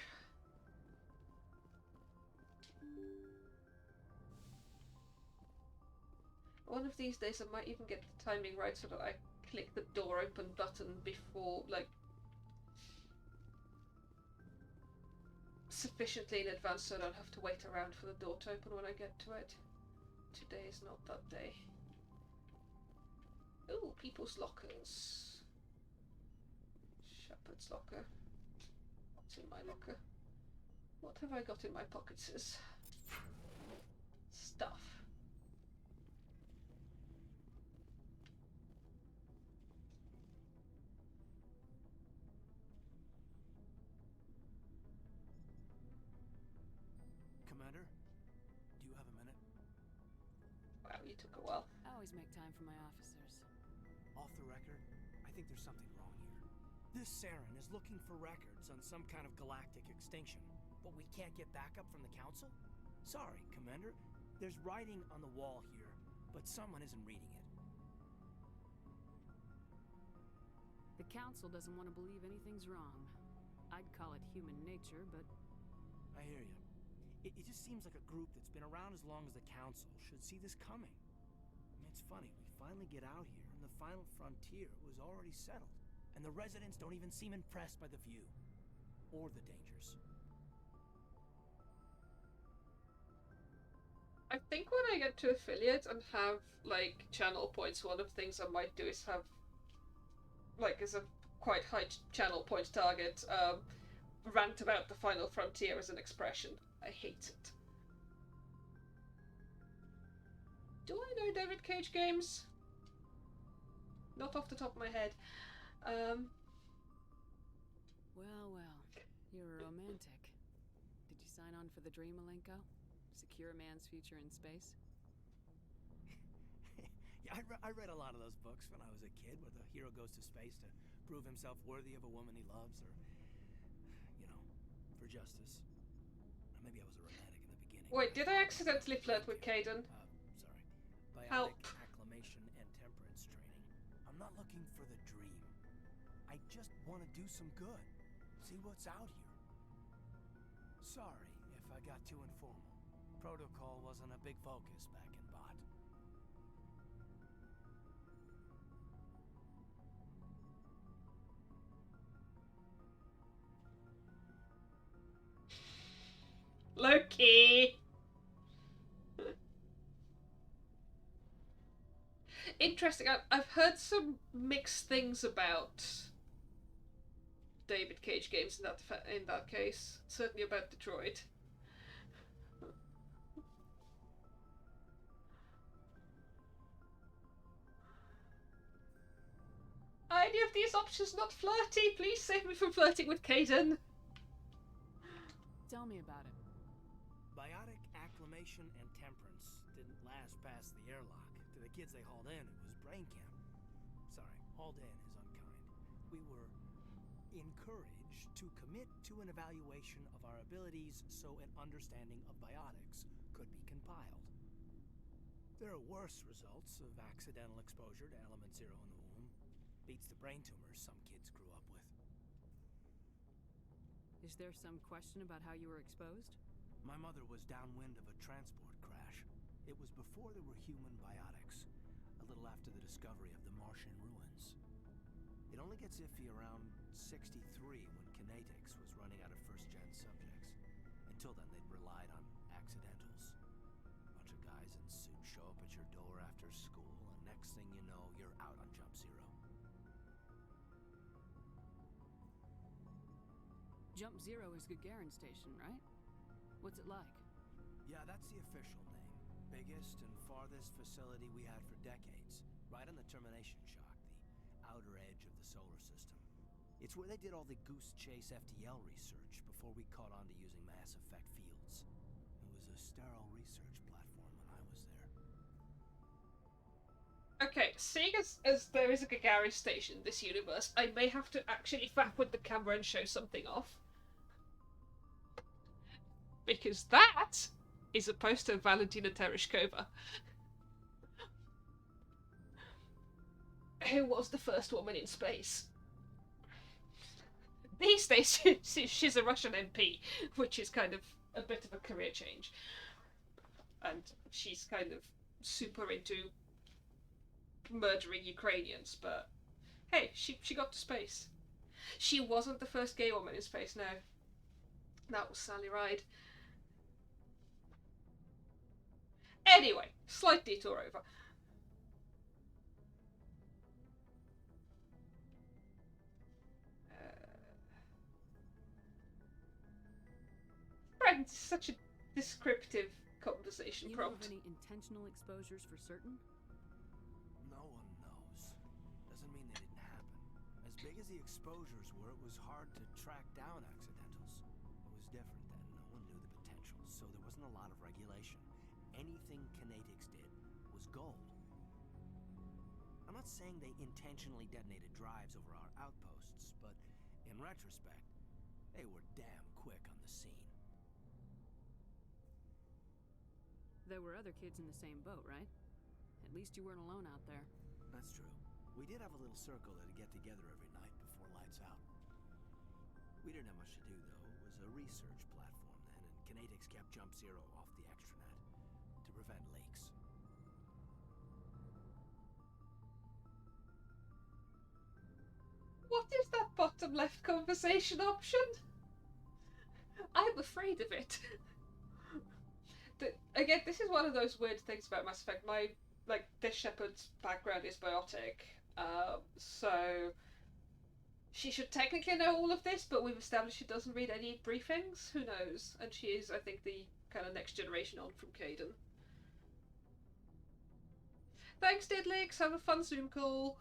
One of these days I might even get the timing right so that I click the door open button before, like, sufficiently in advance so I don't have to wait around for the door to open when I get to it. Today is not that day. Ooh, people's lockers. Shepard's locker. What's in my locker? What have I got in my pockets? Stuff. Commander, do you have a minute? Wow, you took a while. I always make time for my officers. Off the record, I think there's something wrong here. This Saren is looking for records on some kind of galactic extinction, but we can't get backup from the Council? Sorry, Commander. There's writing on the wall here, but someone isn't reading it. The Council doesn't want to believe anything's wrong. I'd call it human nature, but... I hear you. It just seems like a group that's been around as long as the Council should see this coming. I mean, it's funny, we finally get out here, and the final frontier was already settled. And the residents don't even seem impressed by the view. Or the dangers. I think when I get to affiliate and have, like, channel points, one of the things I might do is have, like, as a quite high channel point target, rant about the final frontier as an expression. I hate it. Do I know David Cage games? Not off the top of my head. Well, well. You're a romantic. Did you sign on for the dream, Malenko? Secure a man's future in space? Yeah, I read a lot of those books when I was a kid, where the hero goes to space to prove himself worthy of a woman he loves, or, you know, for justice. Or maybe I was a romantic in the beginning. Wait, did I accidentally flirt with Caden? Sorry. Biotic Help. acclimation and temperance training. I'm not looking for the dream. I just want to do some good. See what's out here. Sorry if I got too informal. Protocol wasn't a big focus back in Bot. Loki! Interesting. I've heard some mixed things about David Cage games in that case. Certainly about Detroit. Are any of these options not flirty? Please save me from flirting with Caden. Tell me about it. Biotic acclimation and temperance didn't last past the airlock. To the kids they hauled in, it was brain camp. Sorry, hauled in is unkind. We were encouraged to commit to an evaluation of our abilities so an understanding of biotics could be compiled. There are worse results of accidental exposure to element 0 in the womb. Beats the brain tumors some kids grew up with. Is there some question about how you were exposed? My mother was downwind of a transport crash. It was before there were human biotics, a little after the discovery of the Martian ruins. It only gets iffy around 63 when kinetics was running out of first-gen subjects. Until then, they'd relied on accidentals. A bunch of guys in suits show up at your door after school, and next thing you know, you're out on Jump Zero. Jump Zero is Gagarin Station, right? What's it like? Yeah, that's the official name. Biggest and farthest facility we had for decades. Right on the termination shock, the outer edge of the solar system. It's where they did all the Goose Chase FTL research before we caught on to using mass effect fields. It was a sterile research platform when I was there. Okay, seeing as there is a Gagarin station in this universe, I may have to actually fap with the camera and show something off. Because that is a poster of Valentina Tereshkova, who was the first woman in space. These days, she's a Russian MP, which is kind of a bit of a career change. And she's kind of super into murdering Ukrainians, but hey, she got to space. She wasn't the first gay woman in space, no. That was Sally Ride. Anyway, slight detour over. Right, it's such a descriptive conversation prompt. Do you know of any intentional exposures for certain? No one knows. Doesn't mean they didn't happen. As big as the exposures were, it was hard to track down accidentals. It was different then. No one knew the potential, so there wasn't a lot of regulation. Anything kinetics did was gold. I'm not saying they intentionally detonated drives over our outposts, but in retrospect, they were damn quick on the scene. There were other kids in the same boat, right? At least you weren't alone out there. That's true. We did have a little circle that'd get together every night before lights out. We didn't have much to do, though. It was a research platform then, and kinetics kept Jump Zero off the extranet to prevent leaks. What is that bottom left conversation option? I'm afraid of it. Again, this is one of those weird things about Mass Effect. This Shepard's background is biotic, so she should technically know all of this, but we've established she doesn't read any briefings. Who knows? And she is, I think, the kind of next generation on from Caden. Thanks, Didlix. Have a fun Zoom call.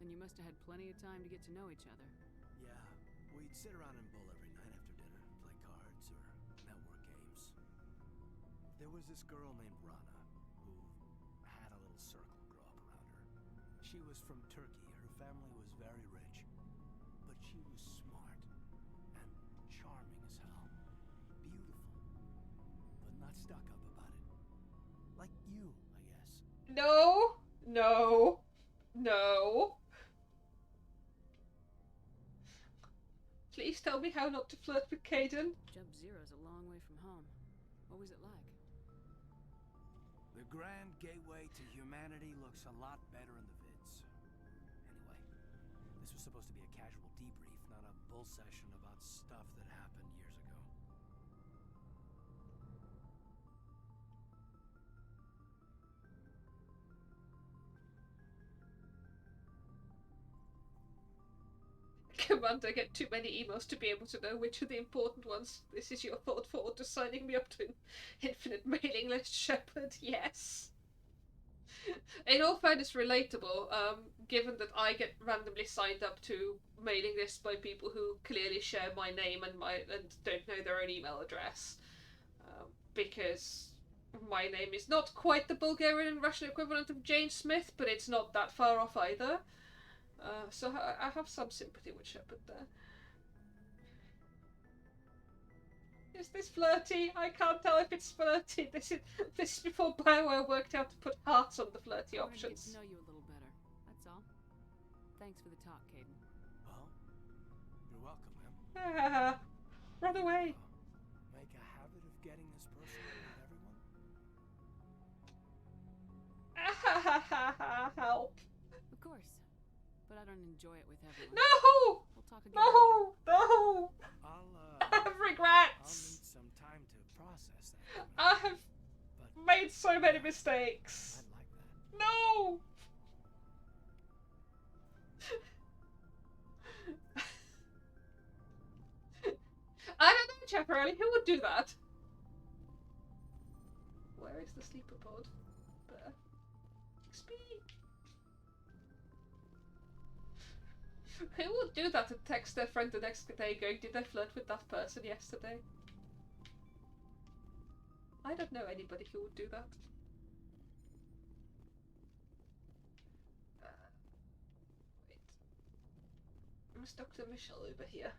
Then you must have had plenty of time to get to know each other. Yeah, we'd sit around and bull every night after dinner, play cards or network games. There was this girl named Rana who had a little circle grow up around her. She was from Turkey. Her family was very rich, but she was smart and charming as hell. Beautiful, but not stuck up about it. Like you, I guess. No, no, no. Please tell me how not to flirt with Caden. Jump Zero's a long way from home. What was it like? The Grand Gateway to Humanity looks a lot better in the vids. Anyway, this was supposed to be a casual debrief, not a bull session about stuff that happened years ago. Commander, I get too many emails to be able to know which are the important ones. This is your thought forward to signing me up to an infinite mailing list, Shepard. Yes. In all fairness, relatable, given that I get randomly signed up to mailing lists by people who clearly share my name and don't know their own email address. Because my name is not quite the Bulgarian and Russian equivalent of Jane Smith, but it's not that far off either. So I have some sympathy with Shepard there. Is this flirty? I can't tell if it's flirty. This is before BioWare worked out to put hearts on the flirty I wanted to get options. to know you a little better. That's all. Thanks for the talk, Caden. Well, you're welcome, ma'am. Run away. Make a habit of getting this personal with everyone? Help. Of course. But I don't enjoy it with everyone. No! We'll talk again later. No! No! I have I'll regrets. need some time to process that. I have But made so many mistakes. I'd like that. No! I don't know, Chaparelli. Who would do that? Where is the sleeper pod? There. Speak. Who would do that and text their friend the next day going, did I flirt with that person yesterday? I don't know anybody who would do that. Wait. Is Dr. Michelle over here?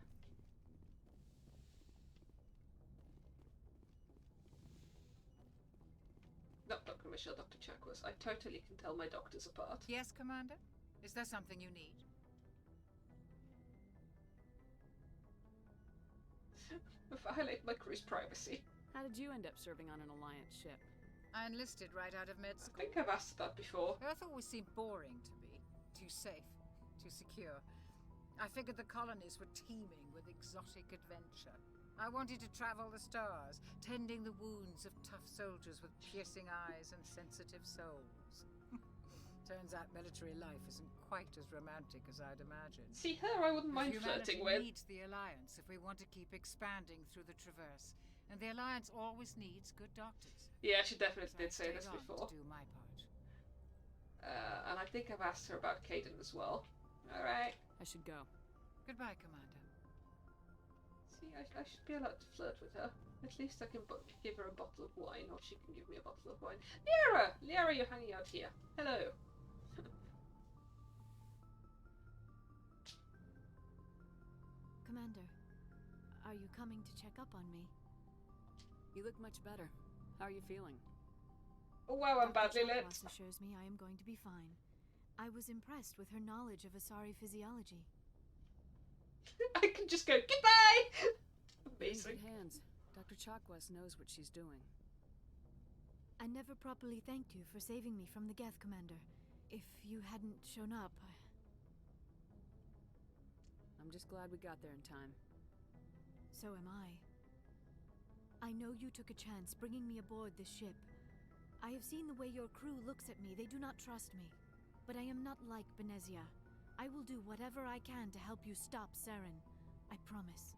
Not Dr. Michelle, Dr. Chakwas. I totally can tell my doctors apart. Yes, Commander? Is there something you need? Violate my crew's privacy. How did you end up serving on an Alliance ship? I enlisted right out of med I school. think I've asked that before. Earth always seemed boring to me. Too safe, too secure. I figured the colonies were teeming with exotic adventure. I wanted to travel the stars, tending the wounds of tough soldiers with piercing eyes and sensitive souls. Turns out military life isn't quite as romantic as I'd imagined. See, her I wouldn't mind Humanity flirting with. needs the Alliance if we want to keep expanding through the Traverse. And the Alliance always needs good doctors. Yeah, she definitely So I did say stayed this on before. to do my part. And I think I've asked her about Caden as well. Alright. I should go. Goodbye, Commander. See, I should be allowed to flirt with her. At least I can give her a bottle of wine, or she can give me a bottle of wine. Liara! Liara, you're hanging out here. Hello. Commander, are you coming to check up on me? You look much better. How are you feeling? Wow, I'm badly Dr. lit. Chakwas assures me I am going to be fine. I was impressed with her knowledge of Asari physiology. I can just go, goodbye! You're in Amazing. good hands. Dr. Chakwas knows what she's doing. I never properly thanked you for saving me from the Geth, Commander. If you hadn't shown up, I'm just glad we got there in time. so am I. I know you took a chance bringing me aboard this ship. I have seen the way your crew looks at me. They do not trust me. But I am not like Benezia. I will do whatever I can to help you stop Saren. I promise.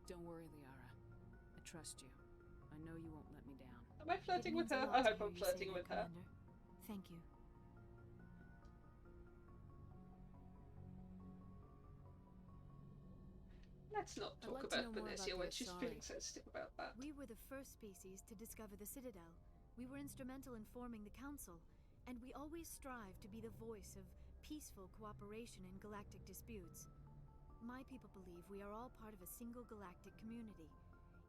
Don't worry, Liara. I trust you. I know you won't let me down. Am I flirting with It means her? a lot I to hope hear I'm you say flirting that, with her. Commander. Thank you. Let's not I'd talk like to about know more Venetia about when the she's Asari. feeling sensitive about that. We were the first species to discover the Citadel. We were instrumental in forming the Council, and we always strive to be the voice of peaceful cooperation in galactic disputes. My people believe we are all part of a single galactic community.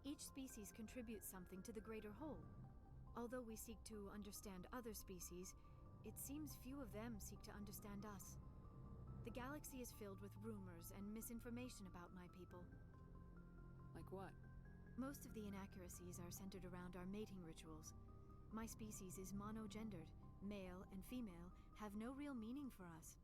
Each species contributes something to the greater whole. Although we seek to understand other species, it seems few of them seek to understand us. The galaxy is filled with rumors and misinformation about my people. Like what? Most of the inaccuracies are centered around our mating rituals. My species is monogendered. Male and female have no real meaning for us.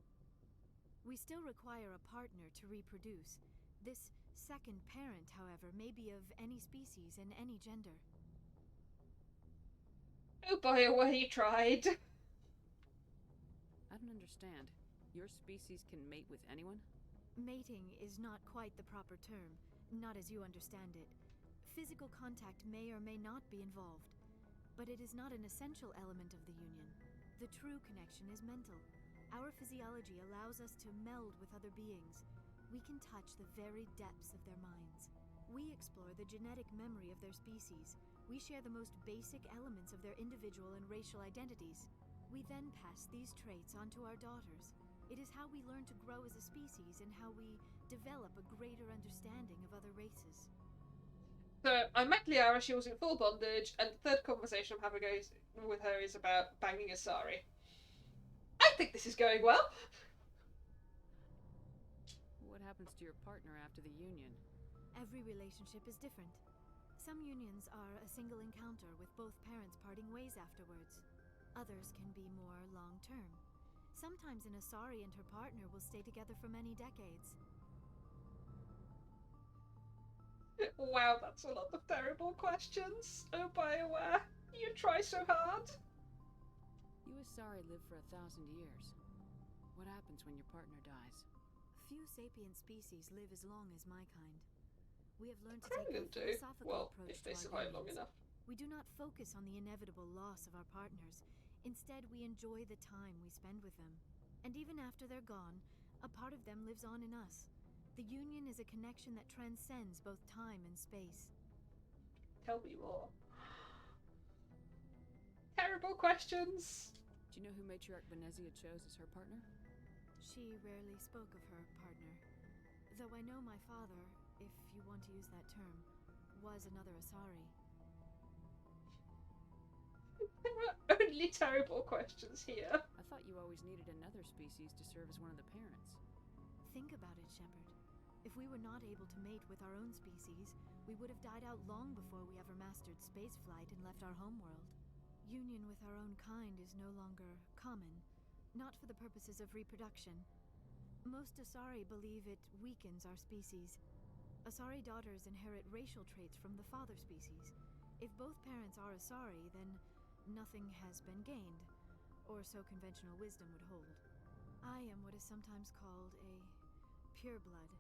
We still require a partner to reproduce. This second parent, however, may be of any species and any gender. Oh boy, oh well, you tried. I don't understand. Your species can mate with anyone? Mating is not quite the proper term, not as you understand it. Physical contact may or may not be involved, but it is not an essential element of the union. The true connection is mental. Our physiology allows us to meld with other beings. We can touch the very depths of their minds. We explore the genetic memory of their species. We share the most basic elements of their individual and racial identities. We then pass these traits onto our daughters. It is how we learn to grow as a species and how we develop a greater understanding of other races. So, I met Liara, she was in full bondage, and the third conversation I'm having with her is about banging Asari. I think this is going well. What happens to your partner after the union? Every relationship is different. Some unions are a single encounter with both parents parting ways afterwards. Others can be more long-term. Sometimes an Asari and her partner will stay together for many decades. Wow, that's a lot of terrible questions. Oh, Bioware, you try so hard. You Asari live for 1,000 years. What happens when your partner dies? Few sapient species live as long as my kind. We have learned to Kremlin take a do. philosophical Well, approach if they to our survive long unions. enough. We do not focus on the inevitable loss of our partners. Instead, we enjoy the time we spend with them. And even after they're gone, a part of them lives on in us. The union is a connection that transcends both time and space. Tell me more. Terrible questions. Do you know who Matriarch Venezia chose as her partner? She rarely spoke of her partner. Though I know my father, if you want to use that term, was another Asari. There are only terrible questions here. I thought you always needed another species to serve as one of the parents. Think about it, Shepard. If we were not able to mate with our own species, we would have died out long before we ever mastered spaceflight and left our homeworld. Union with our own kind is no longer common, not for the purposes of reproduction. Most Asari believe it weakens our species. Asari daughters inherit racial traits from the father species. If both parents are Asari, then nothing has been gained, or so conventional wisdom would hold. I am what is sometimes called a pureblood.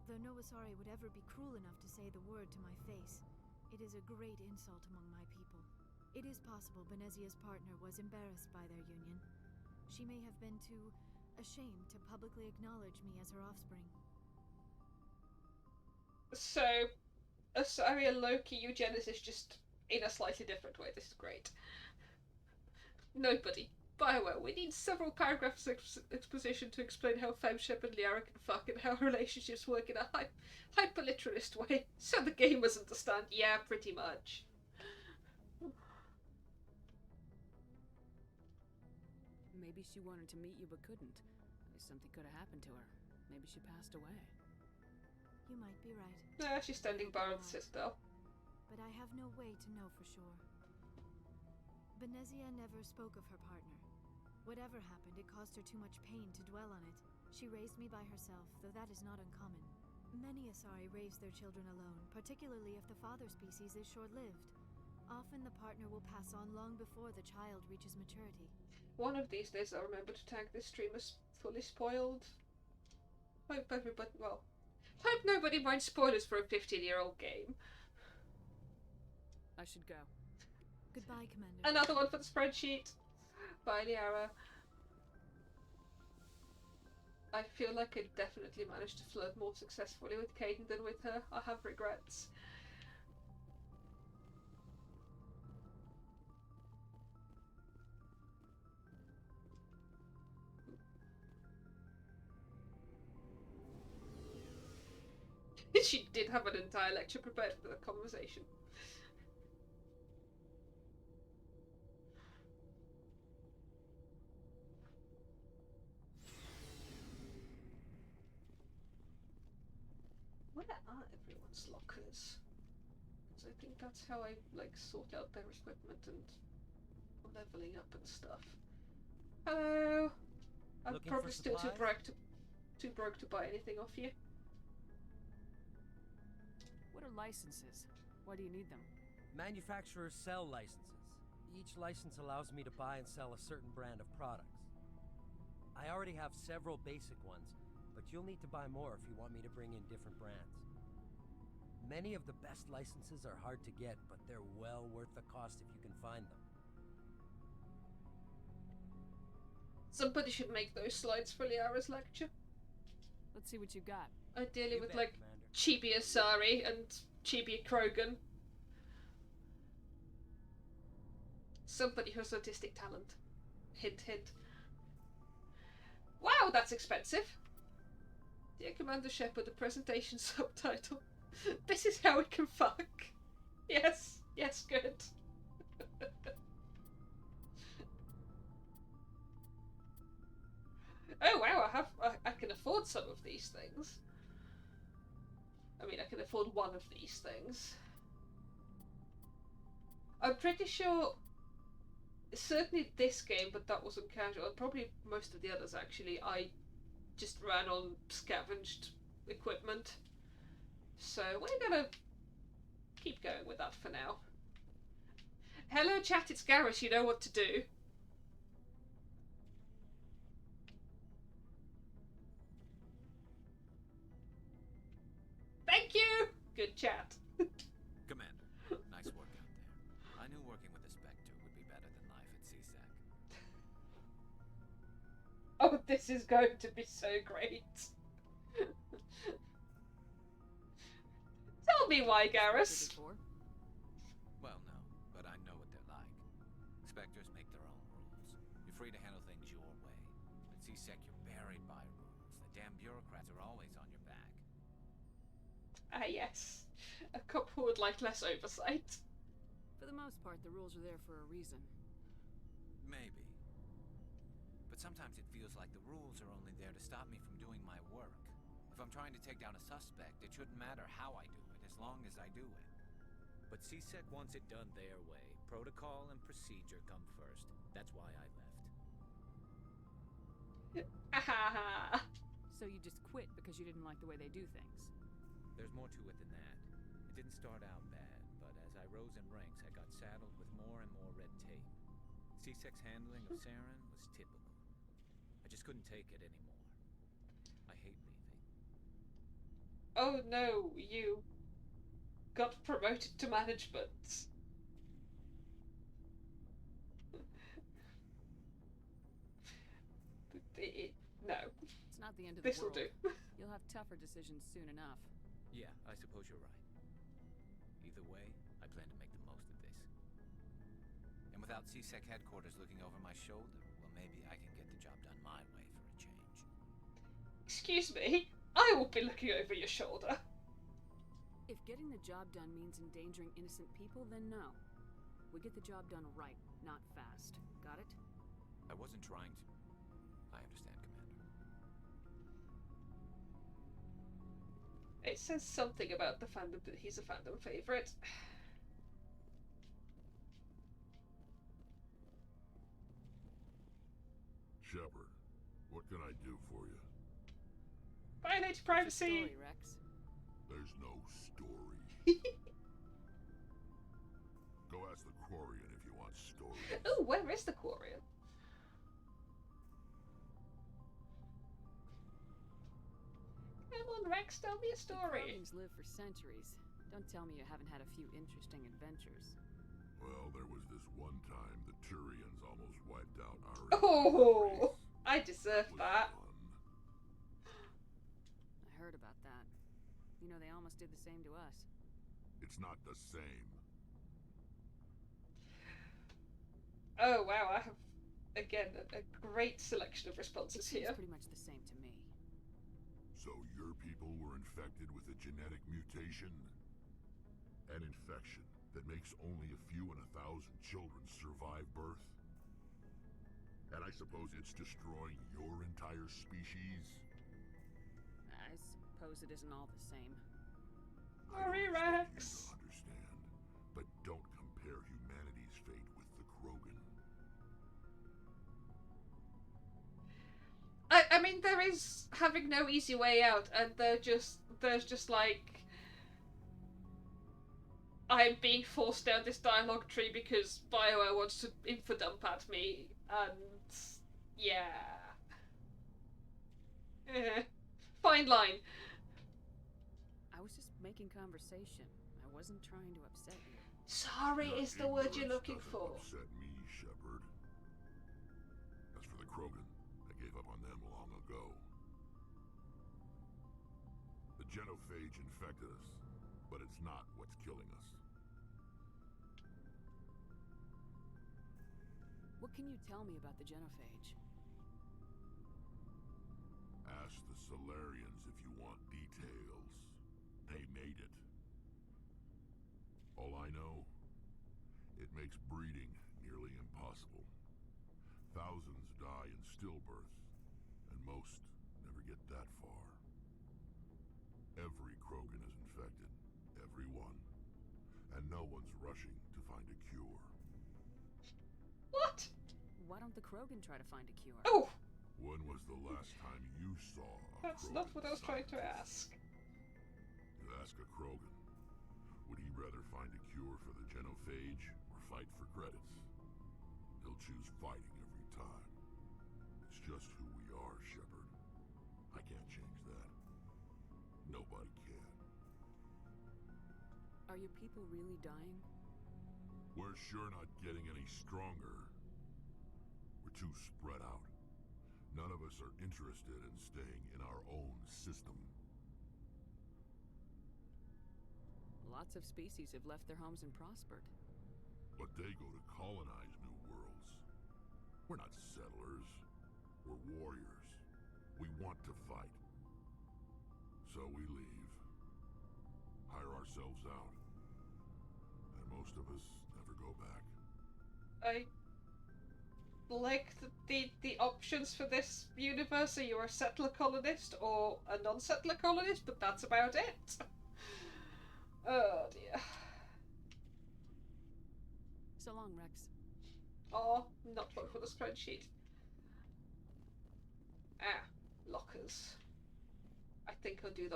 Though no Asari would ever be cruel enough to say the word to my face, it is a great insult among my people. It is possible Venezia's partner was embarrassed by their union. She may have been too ashamed to publicly acknowledge me as her offspring. So, Asari and Loki eugenesis just in a slightly different way. This is great. Nobody. Bioware, we need several paragraphs of exposition to explain how Femshep and Liara can fuck and how relationships work in a hyper-literalist way, so the gamers understand. Yeah, pretty much. Maybe she wanted to meet you but couldn't. Maybe something could have happened to her. Maybe she passed away. You might be right. Yeah, she's standing by on the Citadel. But I have no way to know for sure. Venezia never spoke of her partner. Whatever happened, it caused her too much pain to dwell on it. She raised me by herself, though that is not uncommon. Many Asari raise their children alone, particularly if the father species is short-lived. Often the partner will pass on long before the child reaches maturity. One of these days I'll remember to tag this stream as fully spoiled. Hope everybody, well, hope nobody minds spoilers for a 15-year-old game. I should go. Goodbye, Commander. Another one for the spreadsheet. Bye, Liara. I feel like I definitely managed to flirt more successfully with Kaden than with her. I have regrets. She did have an entire lecture prepared for the conversation. Where are everyone's lockers? Because I think that's how I like sort out their equipment and leveling up and stuff. Hello. I'm Looking probably for still too supplies? broke to buy anything off you. What are licenses? Why do you need them? Manufacturers sell licenses. Each license allows me to buy and sell a certain brand of products. I already have several basic ones, but you'll need to buy more if you want me to bring in different brands. Many of the best licenses are hard to get, but they're well worth the cost if you can find them. Somebody should make those slides for Liara's lecture. Let's see what you got. Ideally You with bet, like Commander. Chibi Asari and Chibi Krogan. Somebody who has artistic talent. Hint, hint. Wow, that's expensive. Dear Commander Shepard, the presentation subtitle. This is how we can fuck. Yes, yes, good. Oh wow, I can afford some of these things. I mean, I can afford one of these things. I'm pretty sure, certainly this game, but that wasn't casual, and probably most of the others actually, I just ran on scavenged equipment. So we're gonna keep going with that for now. Hello chat, it's Garrus, you know what to do. Thank you! Good chat. Commander, nice work out there. I knew working with the Spectre would be better than life at CSEC. Oh, this is going to be so great. Tell me why, Garrus. Well, no, but I know what they're like. Spectres make their own rules. You're free to handle things your way. At CSEC, you're buried by rules. The damn bureaucrats are always on your back. Ah, yes. A couple would like less oversight. For the most part, the rules are there for a reason. Maybe. But sometimes it feels like the rules are only there to stop me from doing my work. If I'm trying to take down a suspect, it shouldn't matter how I do it, as long as I do it. But CSEC wants it done their way. Protocol and procedure come first. That's why I left. So you just quit because you didn't like the way they do things? There's more to it than that. It didn't start out bad, but as I rose in ranks, I got saddled with more and more red tape. CSEC's handling of Saren was typical. I just couldn't take it anymore. I hate leaving. Oh no, you got promoted to management. No. It's not the end of the This'll world. do. You'll have tougher decisions soon enough. Yeah, I suppose you're right. Either way, I plan to make the most of this. And without CSEC headquarters looking over my shoulder, well, maybe I can get the job done my way for a change. Excuse me, I will be looking over your shoulder. If getting the job done means endangering innocent people, then no. We get the job done right, not fast. Got it? I wasn't trying to. I understand, Commander. It says something about the fandom that he's a fandom favorite. Shepard, what can I do for you? Violate privacy! Story, Rex. There's no story. Go ask the Quarian if you want stories. Oh, where is the Quarian? Come on, Rex, tell me a story. Quarians live for centuries. Don't tell me you haven't had a few interesting adventures. Well, there was this one time the Turians almost wiped out our Oh, I deserve that. I heard about that. You know, they almost did the same to us. It's not the same. Oh wow, I have again a great selection of responses here. It's pretty much the same to me. So your people were infected with a genetic mutation? An infection that makes only a few in 1,000 children survive birth? And I suppose it's destroying your entire species? I suppose it isn't all the same. Sorry, Rex. Understand, but don't compare humanity's fate with the Krogan. I mean, there is having no easy way out, and there's just like, I'm being forced down this dialogue tree because BioWare wants to infodump at me, and yeah. Fine line. I was just making conversation. I wasn't trying to upset you. Sorry is the word you're looking for. Upset me, Shepard. As for the Krogan, I gave up on them long ago. The genophage infected us, but it's not what's killing us. What can you tell me about the genophage? Ask the Solarians if you want details. They made it. All I know, it makes breeding nearly impossible. Thousands die in stillbirth, and most never get that far. Every Krogan is infected, every one, and no one's rushing to find a cure. What? Why don't the Krogan try to find a cure? Oh! When was the last time you saw a That's Krogan not what I was trying to scientist? ask. You ask a Krogan, would he rather find a cure for the genophage or fight for credits? He'll choose fighting every time. It's just who we are, Shepard. I can't change that. Nobody can. Are your people really dying? We're sure not getting any stronger. We're too spread out. None of us are interested in staying in our own system. Lots of species have left their homes and prospered. But they go to colonize new worlds. We're not settlers. We're warriors. We want to fight. So we leave. Hire ourselves out. And most of us never go back. I like the options for this universe. Are you a settler colonist or a non-settler colonist? But that's about it. Oh dear. So long, Rex. Oh, not one for the spreadsheet. Ah, lockers. I think I'll do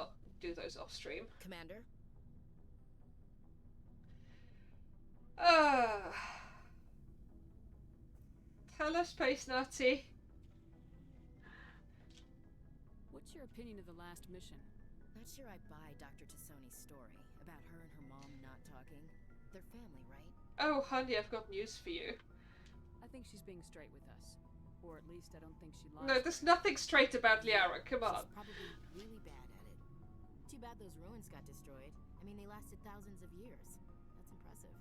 those off stream. Commander? Tell us, Space Nazi. What's your opinion of the last mission? Not sure I buy Dr. Tassoni's story about her and her mom not talking. They're family, right? Oh, honey, I've got news for you. I think she's being straight with us. Or at least I don't think she lies. No, there's nothing straight about Liara, come on. She's probably really bad at it. Too bad those ruins got destroyed. I mean, they lasted thousands of years. That's impressive.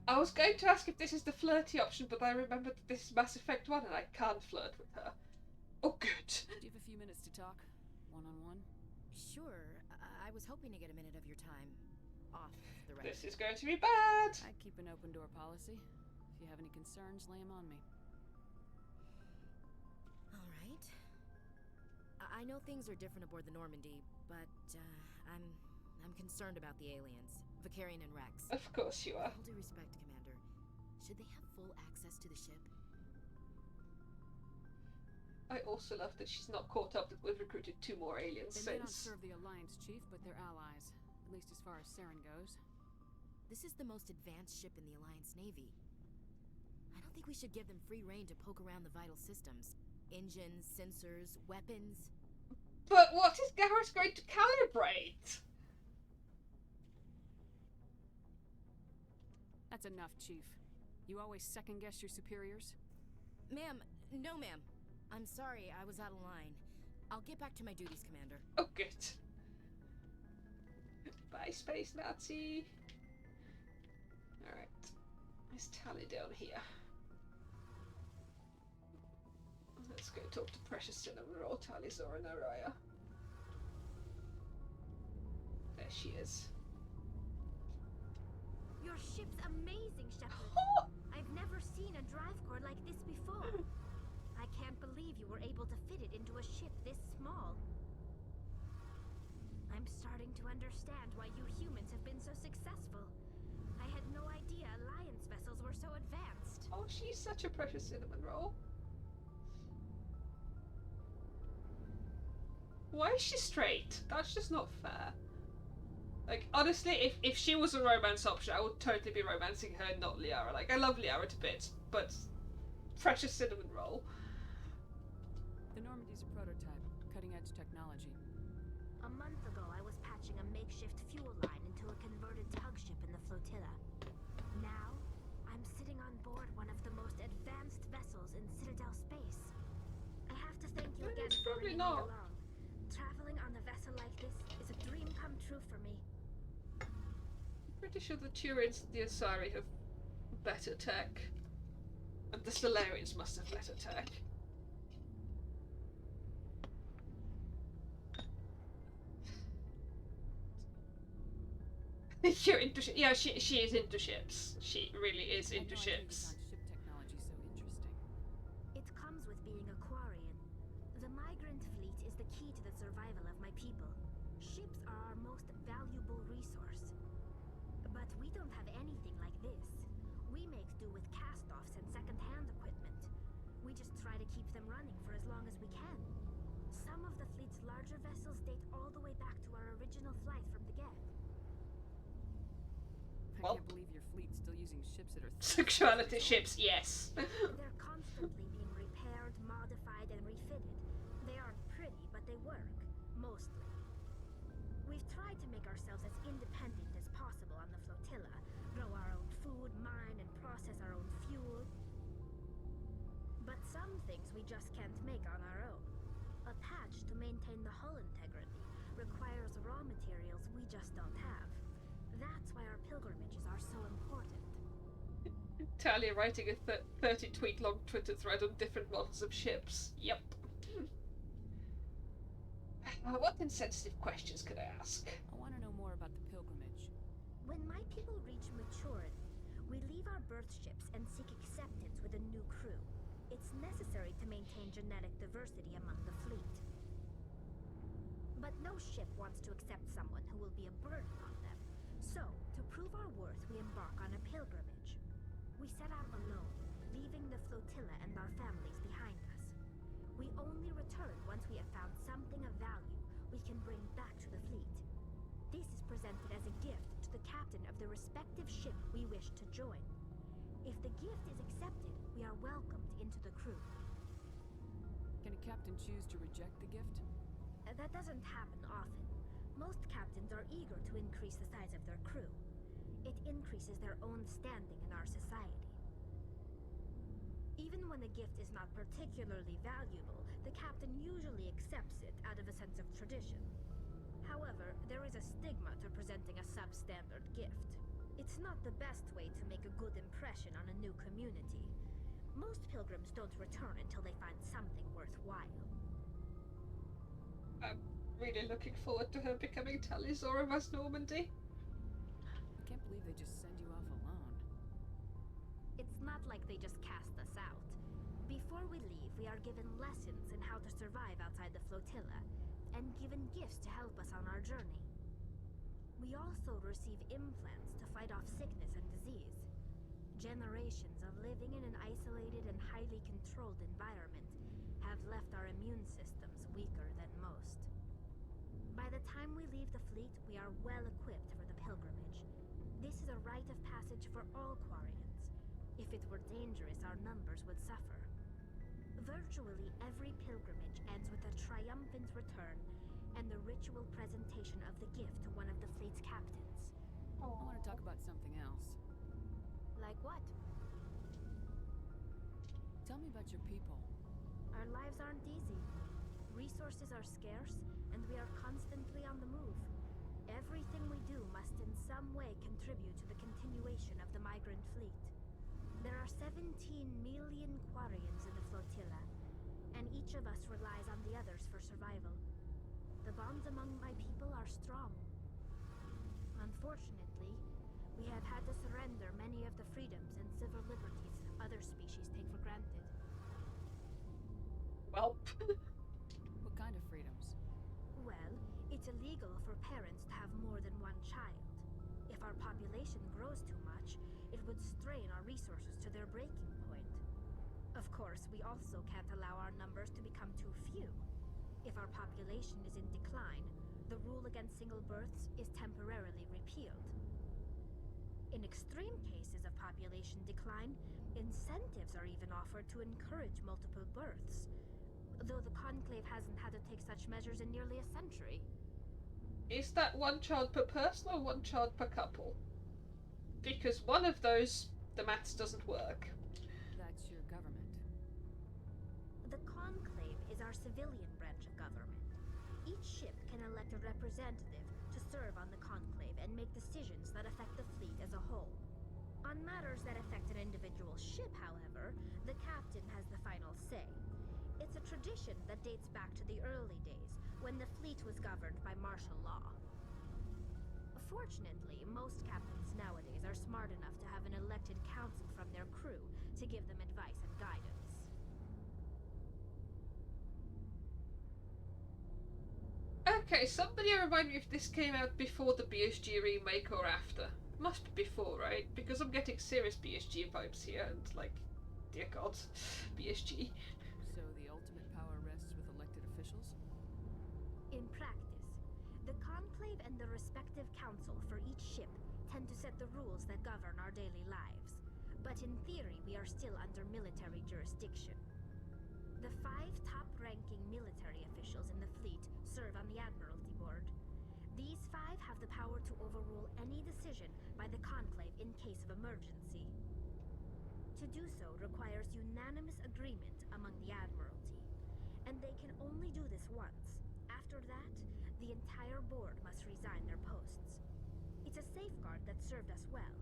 I was going to ask if this is the flirty option, but I remembered that this is Mass Effect 1 and I can't flirt with her. Oh, good. Do you have a few minutes to talk? One-on-one? Sure. I was hoping to get a minute of your time off the record. This is going to be bad. I keep an open door policy. If you have any concerns, lay them on me. All right. I know things are different aboard the Normandy, but I'm concerned about the aliens, Vicarian and Rex. Of course you are. With all due respect, Commander, should they have full access to the ship? I also love that she's not caught up that we've recruited 2 more aliens They may not since. serve the Alliance chief, but they're allies. At least as far as Saren goes. This is the most advanced ship in the Alliance Navy. I don't think we should give them free rein to poke around the vital systems. Engines, sensors, weapons. But what is Garrus going to calibrate? That's enough, Chief. You always second-guess your superiors? Ma'am, no ma'am. I'm sorry, I was out of line. I'll get back to my duties, Commander. Oh, good. Bye, Space Nazi. Alright. Let's tally down here. Let's go talk to Precious Cinnamon Roll, Talizor, and Araya. There she is. Your ship's amazing, Shepard. I've never seen a drive core like this before. I can't believe you were able to fit it into a ship this small. I'm starting to understand why you humans have been so successful. I had no idea Alliance vessels were so advanced. Oh, she's such a Precious Cinnamon Roll. Why is she straight? That's just not fair. Like, honestly, if she was a romance option, I would totally be romancing her, not Liara. Like, I love Liara to bits, but Precious Cinnamon Roll. The Normandy's a prototype, cutting-edge technology. A month ago, I was patching a makeshift fuel line into a converted tug ship in the flotilla. Now, I'm sitting on board one of the most advanced vessels in Citadel space. I have to thank you again for bringing me along. Traveling on a vessel like this is a dream come true for me. I'm pretty sure the Turians and the Asari have better tech. And the Solarians must have better tech. You're into ships. Yeah, she is into ships. She really is into ships. Ship technology so interesting. It comes with being a Quarian. The migrant fleet is the key to the survival of my people. Ships are our most valuable resource. But we don't have anything like this. We make do with cast-offs and second-hand equipment. We just try to keep them running for as long as we can. Some of the fleet's larger vessels date all the way back to our original flight from the Geth. I can't believe your fleet's still using ships that are sexuality ships, yes. They're constantly being repaired, modified, and refitted. They aren't pretty, but they work. Mostly. We've tried to make ourselves as independent as possible on the flotilla. Grow our own food, mine, and process our own fuel. But some things we just can't make on our own. A patch to maintain the hull integrity requires raw materials we just don't have. That's why our pilgrimages are so important. Talia writing a 30-tweet long Twitter thread on different models of ships. Yep. What insensitive questions could I ask? I want to know more about the pilgrimage. When my people reach maturity, we leave our birth ships and seek acceptance with a new crew. It's necessary to maintain genetic diversity among the fleet. But no ship wants to accept someone who will be a burden on them. So, to prove our worth, we embark on a pilgrimage. We set out alone, leaving the flotilla and our families behind us. We only return once we have found something of value we can bring back to the fleet. This is presented as a gift to the captain of the respective ship we wish to join. If the gift is accepted, we are welcomed into the crew. Can a captain choose to reject the gift? That doesn't happen often. Most captains are eager to increase the size of their crew. It increases their own standing in our society. Even when a gift is not particularly valuable, the captain usually accepts it out of a sense of tradition. However, there is a stigma to presenting a substandard gift. It's not the best way to make a good impression on a new community. Most pilgrims don't return until they find something worthwhile. I'm really looking forward to her becoming Talizor of West Normandy. I can't believe they just send you off alone. It's not like they just cast us out. Before we leave, we are given lessons in how to survive outside the flotilla, and given gifts to help us on our journey. We also receive implants to fight off sickness and disease. Generations of living in an isolated and highly controlled environment have left our immune systems weaker than most. By the time we leave the fleet, we are well equipped for the pilgrimage. This is a rite of passage for all Quarians. If it were dangerous, our numbers would suffer. Virtually every pilgrimage ends with a triumphant return and the ritual presentation of the gift to one of the fleet's captains. I want to talk about something else. Like what? Tell me about your people. Our lives aren't easy. Resources are scarce, and we are constantly on the move. Everything we do must in some way contribute to the continuation of the migrant fleet. There are 17 million Quarians in the flotilla, and each of us relies on the others for survival. The bonds among my people are strong. Unfortunately, we have had to surrender many of the freedoms and civil liberties other species take for granted. Well, What kind of freedoms? Well, it's illegal for parents to have more than one child. If our population grows too much, it would strain our resources to their breaking point. Of course, we also can't allow our numbers to become too few. If our population is in decline, the rule against single births is temporarily repealed. In extreme cases of population decline, incentives are even offered to encourage multiple births, though the Conclave hasn't had to take such measures in nearly a century. is that one child per person or one child per couple? Because one of those, the maths doesn't work. That's your government. The Conclave is our civilian branch of government. Each ship can elect a representative to serve on the Conclave and make decisions that affect the fleet as a whole. On matters that affect an individual ship, however, the captain has the final say. It's a tradition that dates back to the early days, when the fleet was governed by martial law. Fortunately, most captains nowadays are smart enough to have an elected council from their crew to give them advice and guidance. Okay, somebody remind me if this came out before the BSG remake or after. Must be before, right? Because I'm getting serious BSG vibes here, and like, dear God, BSG. So the ultimate power rests with elected officials? In practice, the Conclave and the respective council for each ship tend to set the rules that govern our daily lives. But in theory, we are still under military jurisdiction. The 5 top-ranking military officials in the fleet serve on the Admiralty Board. These 5 have the power to overrule any decision by the Conclave in case of emergency. To do so requires unanimous agreement among the Admiralty, and they can only do this once. After that, the entire board must resign their posts. It's a safeguard that served us well.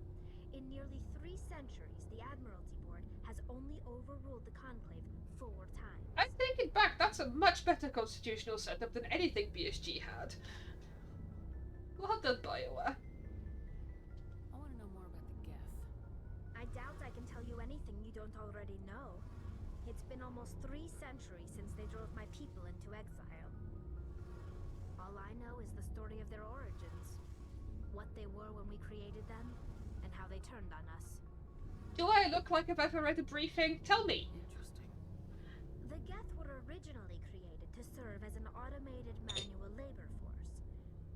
In nearly 3 centuries, the Admiralty Board has only overruled the Conclave 4 times. I take it back, that's a much better constitutional setup than anything BSG had. Well done, BioWare. I want to know more about the Geth. I doubt I can tell you anything you don't already know. It's been almost 3 centuries since they drove my people into exile. All I know is the story of their origins. What they were when we created them, and how they turned on us. Do I look like I've ever read a briefing? Tell me! Interesting. The Geth were originally created to serve as an automated manual labor force.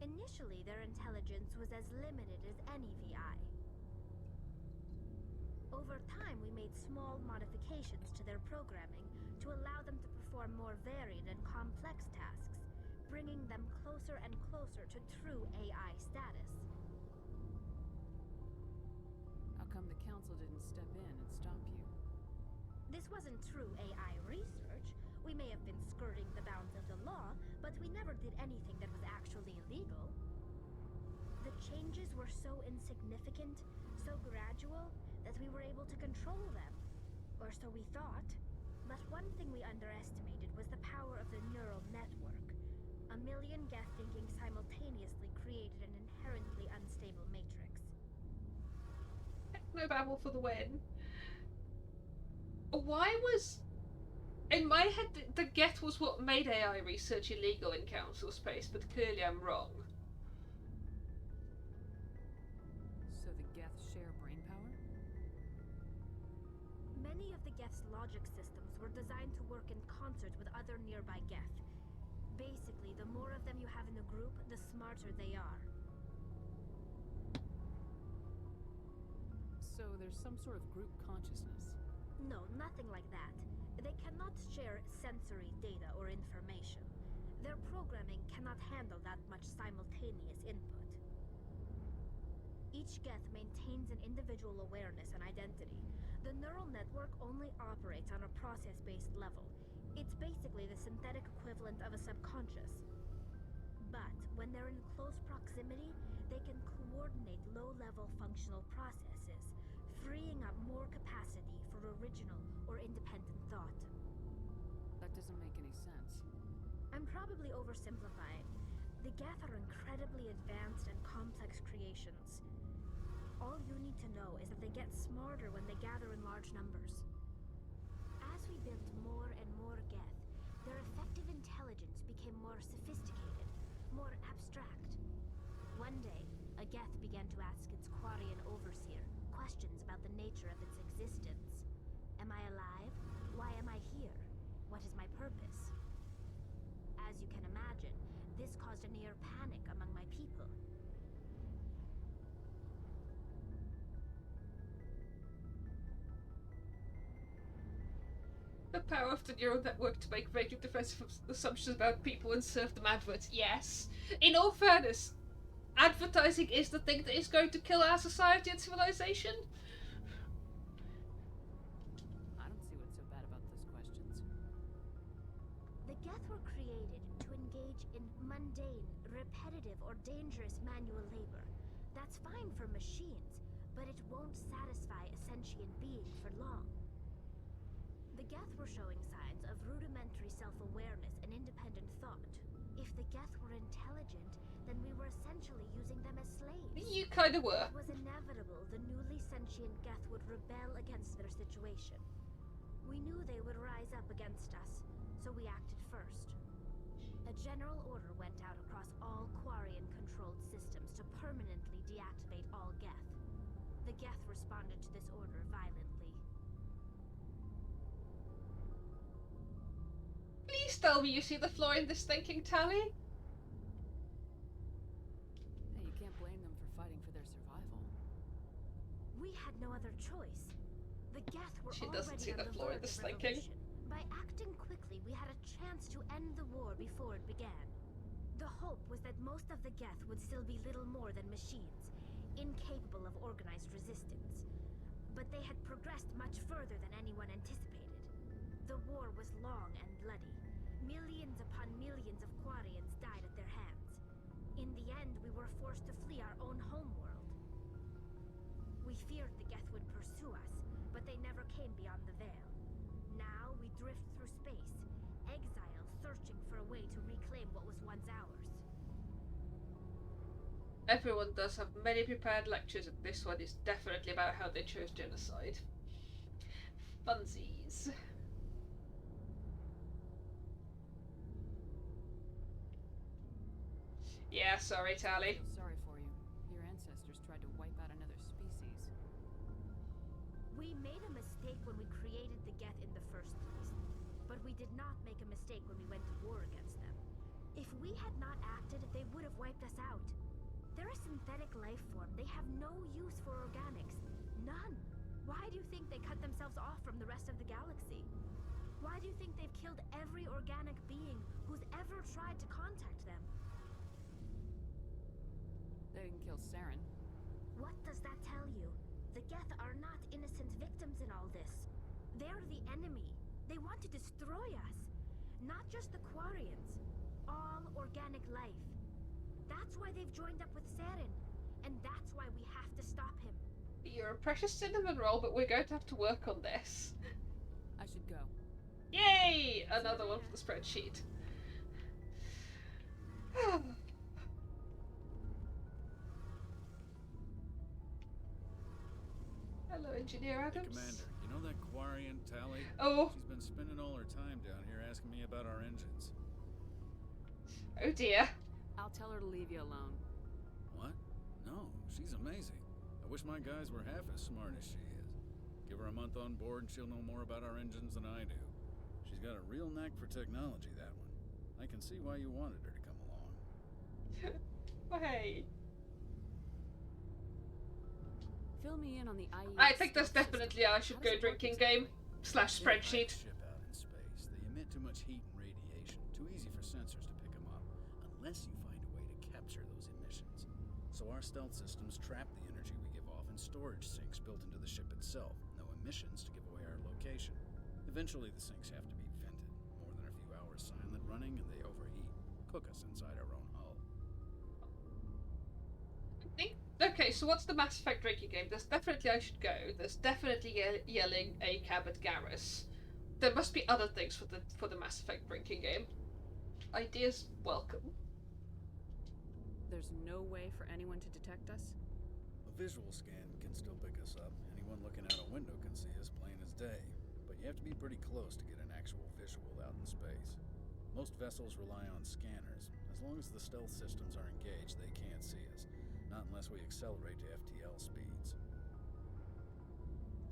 Initially, their intelligence was as limited as any VI. Over time, we made small modifications to their programming to allow them to perform more varied and complex tasks, bringing them closer and closer to true AI status. How come the council didn't step in and stop you? This wasn't true AI research. We may have been skirting the bounds of the law, but we never did anything that was actually illegal. The changes were so insignificant, so gradual, that we were able to control them. Or so we thought. But one thing we underestimated was the power of the neural network. A million Geth thinking simultaneously created an inherently unstable matrix. Technobabble for the win. Why was... In my head, the Geth was what made AI research illegal in council space, but clearly I'm wrong. So the Geth share brain power? Many of the Geth's logic systems were designed to work in concert with other nearby Geth. Basically, the more of them you have in a group, the smarter they are. So there's some sort of group consciousness? No, nothing like that. They cannot share sensory data or information. Their programming cannot handle that much simultaneous input. Each geth maintains an individual awareness and identity. The neural network only operates on a process-based level. It's basically the synthetic equivalent of a subconscious. But when they're in close proximity, they can coordinate low-level functional processes, freeing up more capacity for original or independent thought. That doesn't make any sense. I'm probably oversimplifying. The Geth are incredibly advanced and complex creations. All you need to know is that they get smarter when they gather in large numbers. As we built more and more Geth, their effective intelligence became more sophisticated, more abstract. One day, a Geth began to ask its Quarian overseer questions about the nature of its existence. Am I alive? Why am I here? What is my purpose? As you can imagine, this caused a near panic among my people. The power of the neural network to make vaguely defensive assumptions about people and serve them adverts. Yes. In all fairness, advertising is the thing that is going to kill our society and civilization. I don't see what's so bad about those questions. The Geth were created to engage in mundane, repetitive, or dangerous manual labor. That's fine for machines, but it won't satisfy a sentient being for long. The Geth were showing signs of rudimentary self-awareness and independent thought. If the Geth were intelligent, then we were essentially using them as slaves. You kind of were. It was inevitable the newly sentient Geth would rebel against their situation. We knew they would rise up against us, so we acted first. A general order went out across all Quarian-controlled systems to permanently deactivate all Geth. The Geth responded to this order violently. Please tell me you see the flaw in this thinking, Tally. Hey, you can't blame them for fighting for their survival. We had no other choice. The Geth were She doesn't see the already on the flaw in verge this of thinking. revolution. By acting quickly, we had a chance to end the war before it began. The hope was that most of the Geth would still be little more than machines, incapable of organized resistance. But they had progressed much further than anyone anticipated. The war was long and bloody. Millions upon millions of Quarians died at their hands. In the end, we were forced to flee our own homeworld. We feared the Geth would pursue us, but they never came beyond the Veil. Now we drift through space, exiles searching for a way to reclaim what was once ours. Everyone does have many prepared lectures, and this one is definitely about how they chose genocide. Funsies. Yeah, sorry, Tally. I feel sorry for you. Your ancestors tried to wipe out another species. We made a mistake when we created the Geth in the first place. But we did not make a mistake when we went to war against them. If we had not acted, they would have wiped us out. They're a synthetic life form. They have no use for organics. None. Why do you think they cut themselves off from the rest of the galaxy? Why do you think they've killed every organic being who's ever tried to contact them? They didn't kill Saren. What does that tell you? The Geth are not innocent victims in all this. They're the enemy. They want to destroy us. Not just the Quarians. All organic life. That's why they've joined up with Saren. And that's why we have to stop him. You're a precious cinnamon roll, but we're going to have to work on this. I should go. Yay! Another one for the spreadsheet. Hello, Engineer Adams. Hey, Commander, you know that Quarian Tally? Oh. She's been spending all her time down here asking me about our engines. Oh dear. I'll tell her to leave you alone. What? No, she's amazing. I wish my guys were half as smart as she is. Give her a month on board and she'll know more about our engines than I do. She's got a real knack for technology, that one. I can see why you wanted her to come along. Hey. Fill me in on the IE. I think that's definitely I should go drinking game / spreadsheet. Ship out in space. They emit too much heat and radiation. Too easy for sensors to pick them up, unless you find a way to capture those emissions. So our stealth systems trap the energy storage sinks built into the ship itself. No emissions to give away our location. Eventually the sinks have to be vented. More than a few hours silent running and they overheat. Cook us inside our own hull. Okay, so what's the Mass Effect drinking game? There's definitely I should go. There's definitely yelling a cab at Garrus. There must be other things for the Mass Effect drinking game. Ideas welcome. There's no way for anyone to detect us? A visual scan can still pick us up. Anyone looking out a window can see us plain as day. But you have to be pretty close to get an actual visual out in space. Most vessels rely on scanners. As long as the stealth systems are engaged, they can't see us. Not unless we accelerate to FTL speeds.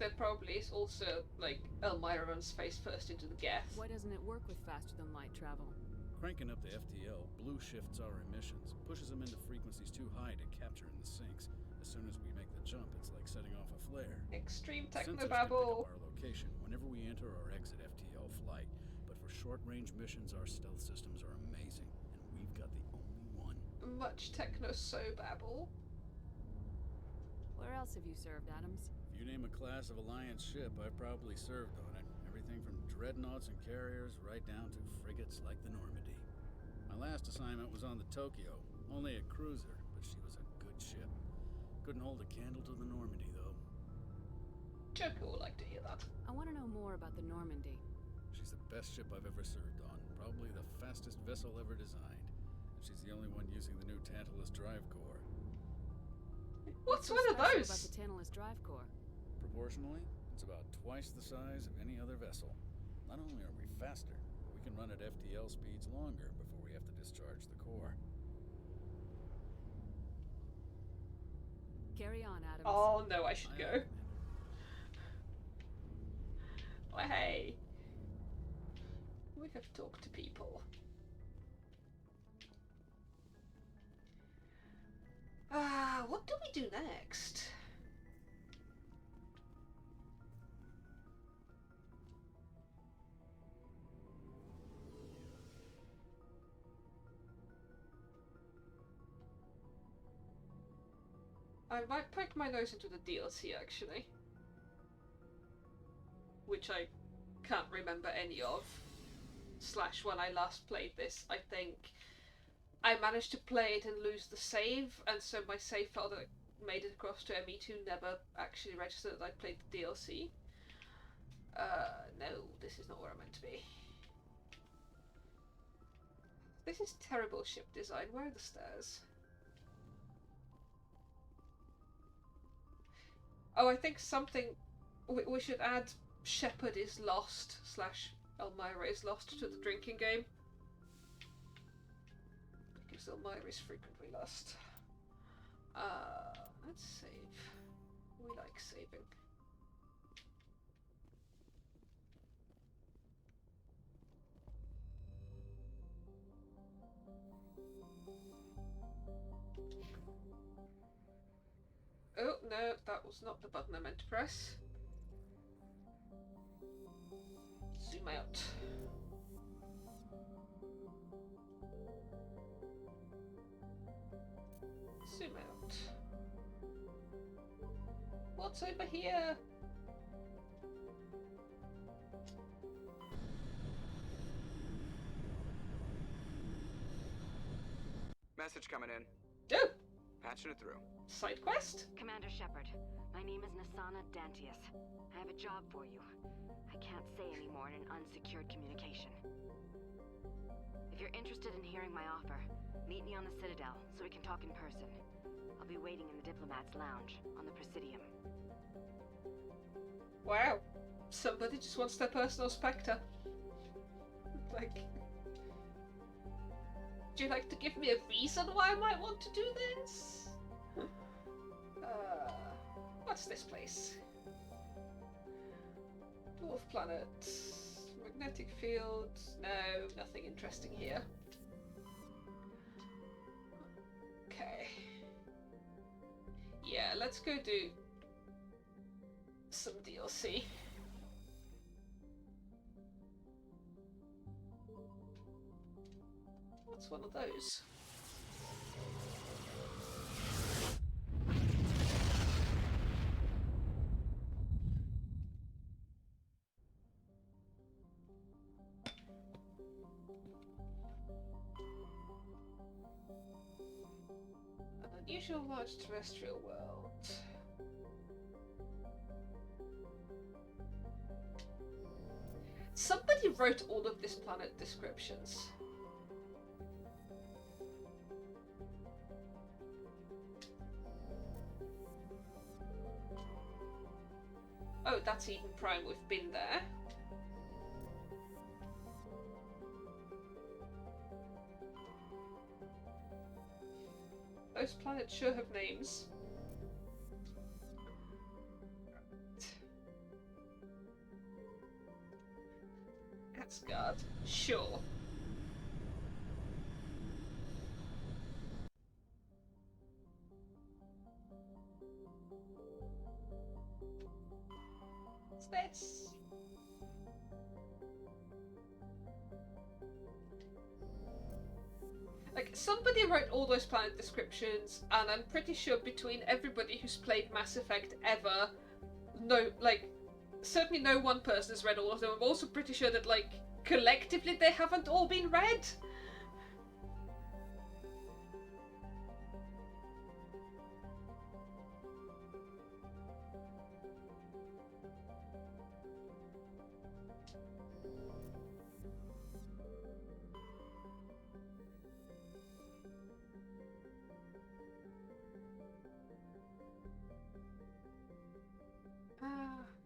There probably is also, like, elmyra runs face first into the geth. Why doesn't it work with faster than light travel? Cranking up the FTL, blue shifts our emissions, pushes them into frequencies too high to capture in the sinks. As soon as we make the jump, it's like setting off a flare. Extreme Sensors can technobabble. pick up our location whenever we enter or exit FTL flight, but for short-range missions, our stealth systems are amazing, and we've got the only one. Much techno-so-babble. Where else have you served, Adams? If you name a class of Alliance ship, I've probably served on it. Everything from dreadnoughts and carriers right down to frigates like the Normandy. My last assignment was on the Tokyo. Only a cruiser, but she was a good ship. Couldn't hold a candle to the Normandy, though. Joker will like to hear that. I want to know more about the Normandy. She's the best ship I've ever served on. Probably the fastest vessel ever designed. And she's the only one using the new Tantalus drive core. What's one of Special those? about the Tantalus drive core? Proportionally, it's about twice the size of any other vessel. Not only are we faster, but we can run at FTL speeds longer before we have to discharge the core. Carry on, Adams. Oh no, I should go. Oh, hey. We have talked to people. What do we do next? I might poke my nose into the DLC actually, which I can't remember any of. Slash when I last played this, I think I managed to play it and lose the save, and so my save file that made it across to ME2 never actually registered that I played the DLC. No, this is not where I'm meant to be. This is terrible ship design. Where are the stairs? Oh, I think something... We should add Shepard is lost slash elmyra is lost to the drinking game. Because elmyra is frequently lost. Let's save. We like saving. Oh, no, that was not the button I meant to press. Zoom out. Zoom out. What's over here? Message coming in. Oh! Patching it through. Side quest? Commander Shepard, my name is Nasana Dantius. I have a job for you. I can't say any more in an unsecured communication. If you're interested in hearing my offer, meet me on the Citadel so we can talk in person. I'll be waiting in the Diplomat's Lounge on the Presidium. Wow. Somebody just wants their personal Spectre. Like... Do you like to give me a reason why I might want to do this? What's this place? Dwarf planet. Magnetic field. No, nothing interesting here. Okay. Yeah, let's go do some DLC. What's one of those? Usual large terrestrial world. Somebody wrote all of these planet descriptions. Oh, that's Eden Prime, we've been there. Those planets sure have names. Asgard, sure. Let's... Like, somebody wrote all those planet descriptions, and I'm pretty sure between everybody who's played Mass Effect ever, no, like, certainly no one person has read all of them. I'm also pretty sure that, like, collectively they haven't all been read.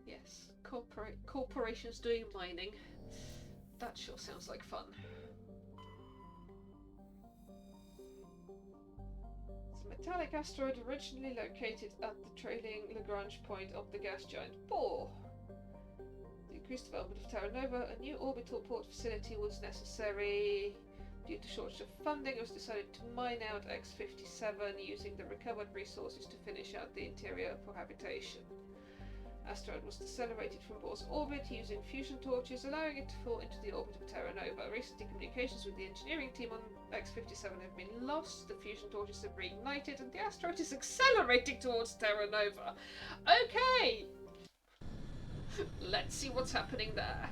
Yes. Corporations doing mining. That sure sounds like fun. It's a metallic asteroid originally located at the trailing Lagrange point of the gas giant Bohr. The increased development of Terra Nova, a new orbital port facility was necessary. Due to shortage of funding, it was decided to mine out X-57 using the recovered resources to finish out the interior for habitation. Asteroid was decelerated from Bohr's orbit using fusion torches, allowing it to fall into the orbit of Terra Nova. Recently, communications with the engineering team on X-57 have been lost, the fusion torches have reignited, and the asteroid is accelerating towards Terra Nova. Okay! Let's see what's happening there.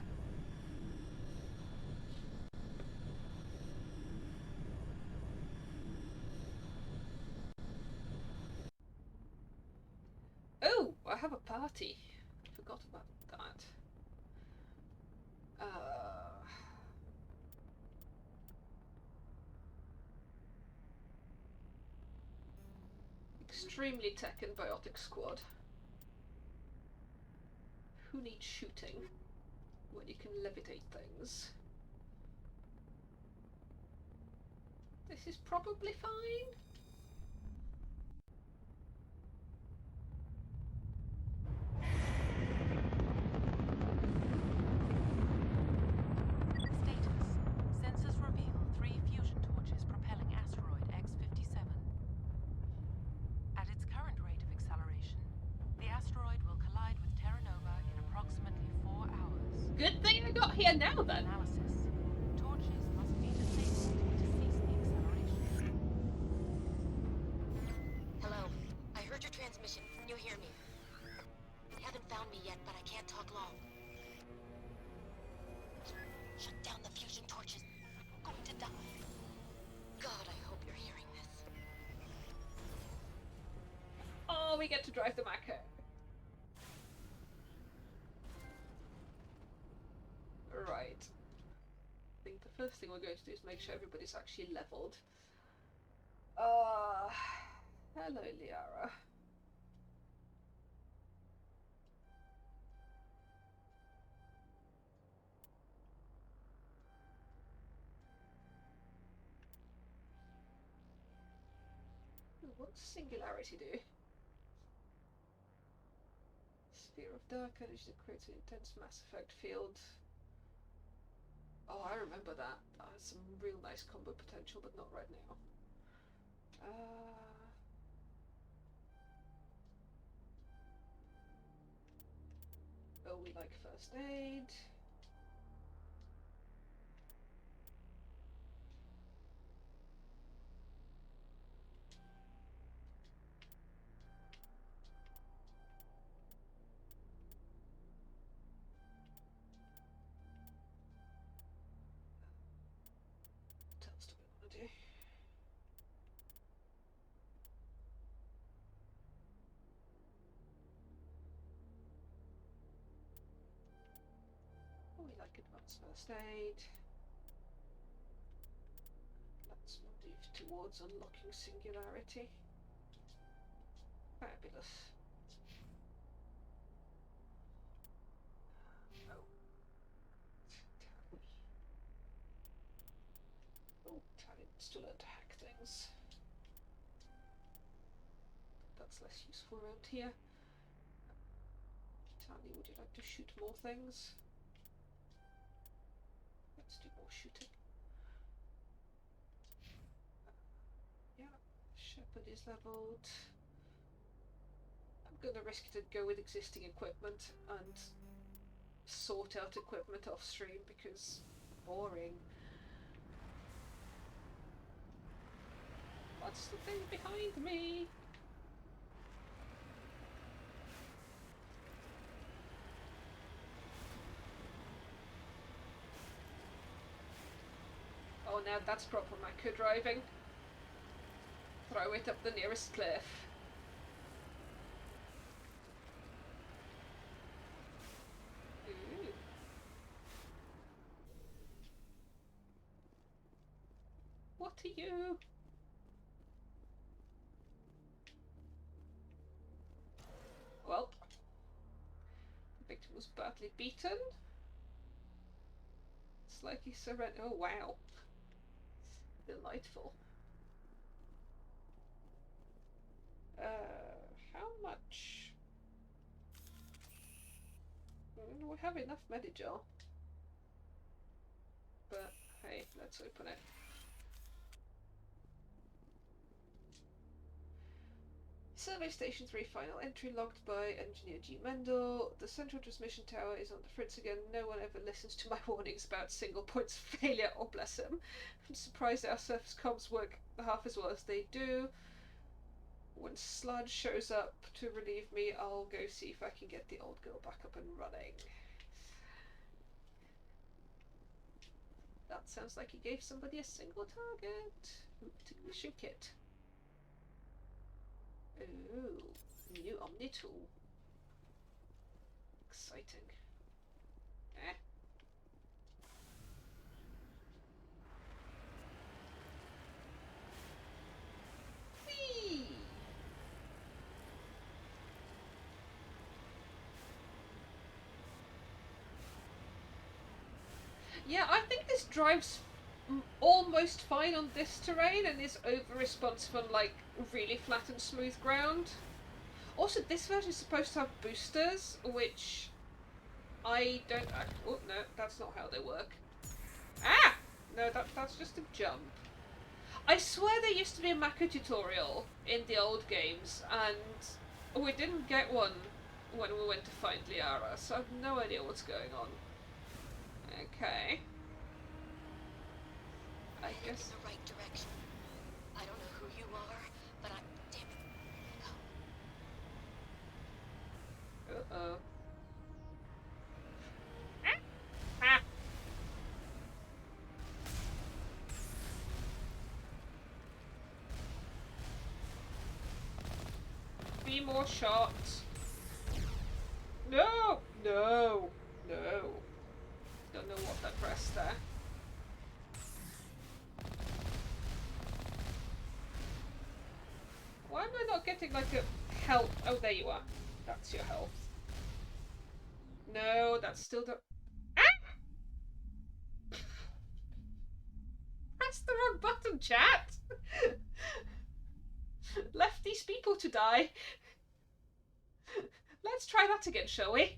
Oh, I have a party. Forgot about that. Extremely tech and biotic squad. Who needs shooting when you can levitate things? This is probably fine. Good thing I got here now then. Torches must be disabled to cease the acceleration. Hello. I heard your transmission. Can you hear me? They haven't found me yet, but I can't talk long. Shut down the fusion torches. I'm going to die. God, I hope you're hearing this. Oh, we get to drive the Mako. Right. I think the first thing we're going to do is make sure everybody's actually leveled. Hello, Liara. What's Singularity do? Sphere of dark energy that creates an intense Mass Effect field. Oh, I remember that. That has some real nice combo potential, but not right now. Oh, we like first aid. What else do we want to do? like advanced first aid. Let's move towards unlocking singularity. Fabulous. Oh. Tally needs to learn to hack things. That's less useful around here. Tally, would you like to shoot more things? Let's do more shooting. Yeah, Shepherd is leveled. I'm gonna risk it and go with existing equipment and sort out equipment off stream because boring. What's the thing behind me? Oh, now that's proper macro driving. Throw it up the nearest cliff. Ooh. What are you? Well, the victim was badly beaten. It's like he surrendered. Oh wow. Delightful. How much? We have enough Medijar. But hey, let's open it. Survey Station 3 final entry logged by Engineer G. Mendel. The central transmission tower is on the fritz again. No one ever listens to my warnings about single points of failure. Oh, bless him. I'm surprised our surface comms work half as well as they do. When Sludge shows up to relieve me, I'll go see if I can get the old girl back up and running. That sounds like he gave somebody a single target. Ooh, technician kit. Ooh, new Omni tool. Exciting. Eh. Whee! Yeah, I think this drives almost fine on this terrain and is over responsive on like really flat and smooth ground. Also, this version is supposed to have boosters, which I don't. Oh no, that's not how they work. Ah, no, that's just a jump. I swear there used to be a macro tutorial in the old games, and we didn't get one when we went to find Liara, so I have no idea what's going on. Okay. I guess in the right direction. I don't know who you are, but I'm damn. Uh-oh. Ah! Be more shots. No! No! No. Don't know what I pressed there. Why am I not getting like a health? Oh, there you are. That's your health. No, that's still the. Ah! Press the wrong button, chat. Left these people to die. Let's try that again, shall we?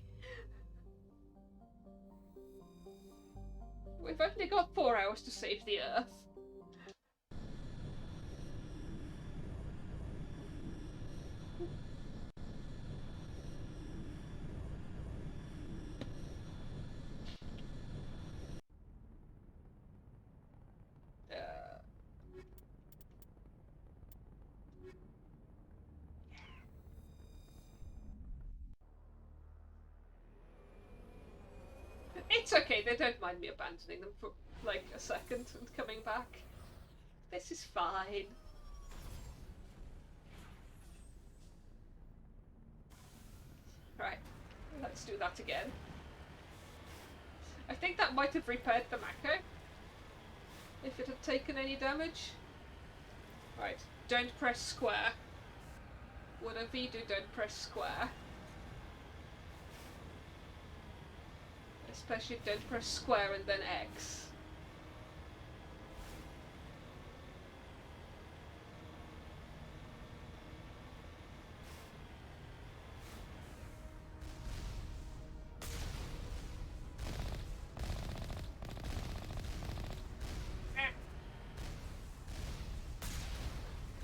We've only got 4 hours to save the Earth. It's okay, they don't mind me abandoning them for like a second and coming back. This is fine. Right, let's do that again. I think that might have repaired the Mako. If it had taken any damage. Right, don't press square. Whatever you do, don't press square. Especially don't press square and then X.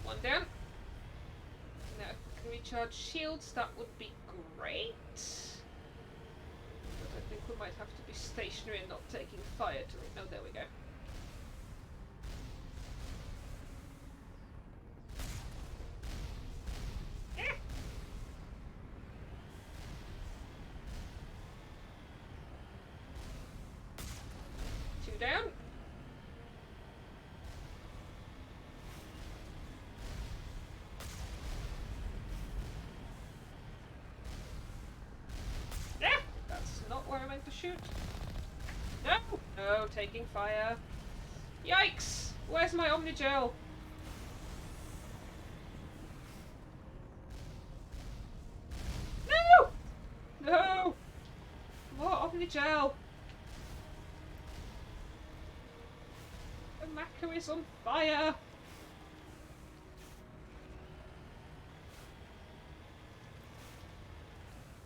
One down. Now, if we can recharge shields, that would be great. But I think we might have to be stationary and not taking fire to it. Oh, there we go. Two down. Where I meant to shoot. No! No, taking fire. Yikes! Where's my Omnigel? No! No! More Omnigel! The Mako is on fire!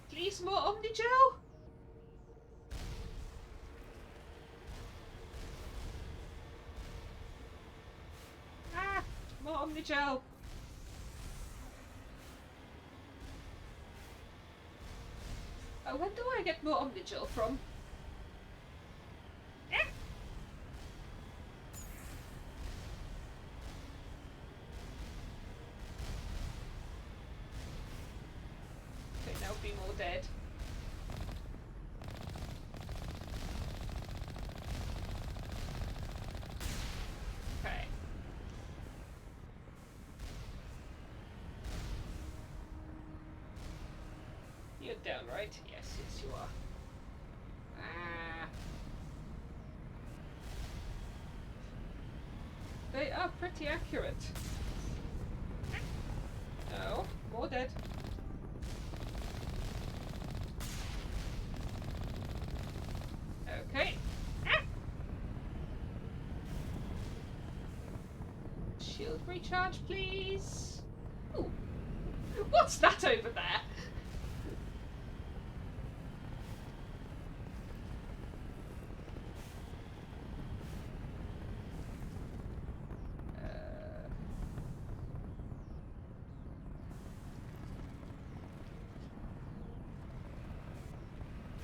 Please, more Omnigel! More Omnigel! When do I get more Omnigel from? Okay, now be more dead. Okay. You're down, right? Yes, yes you are. Ah. They are pretty accurate. No, more dead. Okay. Ah. Shield recharge, please. Ooh. What's that over there?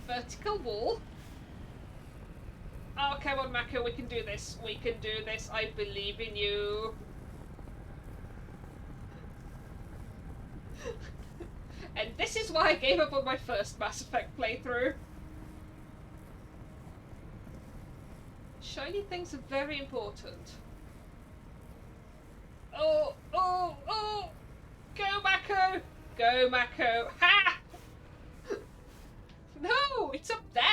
Vertical wall. Oh, come on, Mako, we can do this. We can do this. I believe in you. And this is why I gave up on my first Mass Effect playthrough. Shiny things are very important. Oh, oh, oh! Go, Mako! Go, Mako! Ha! No, it's up there!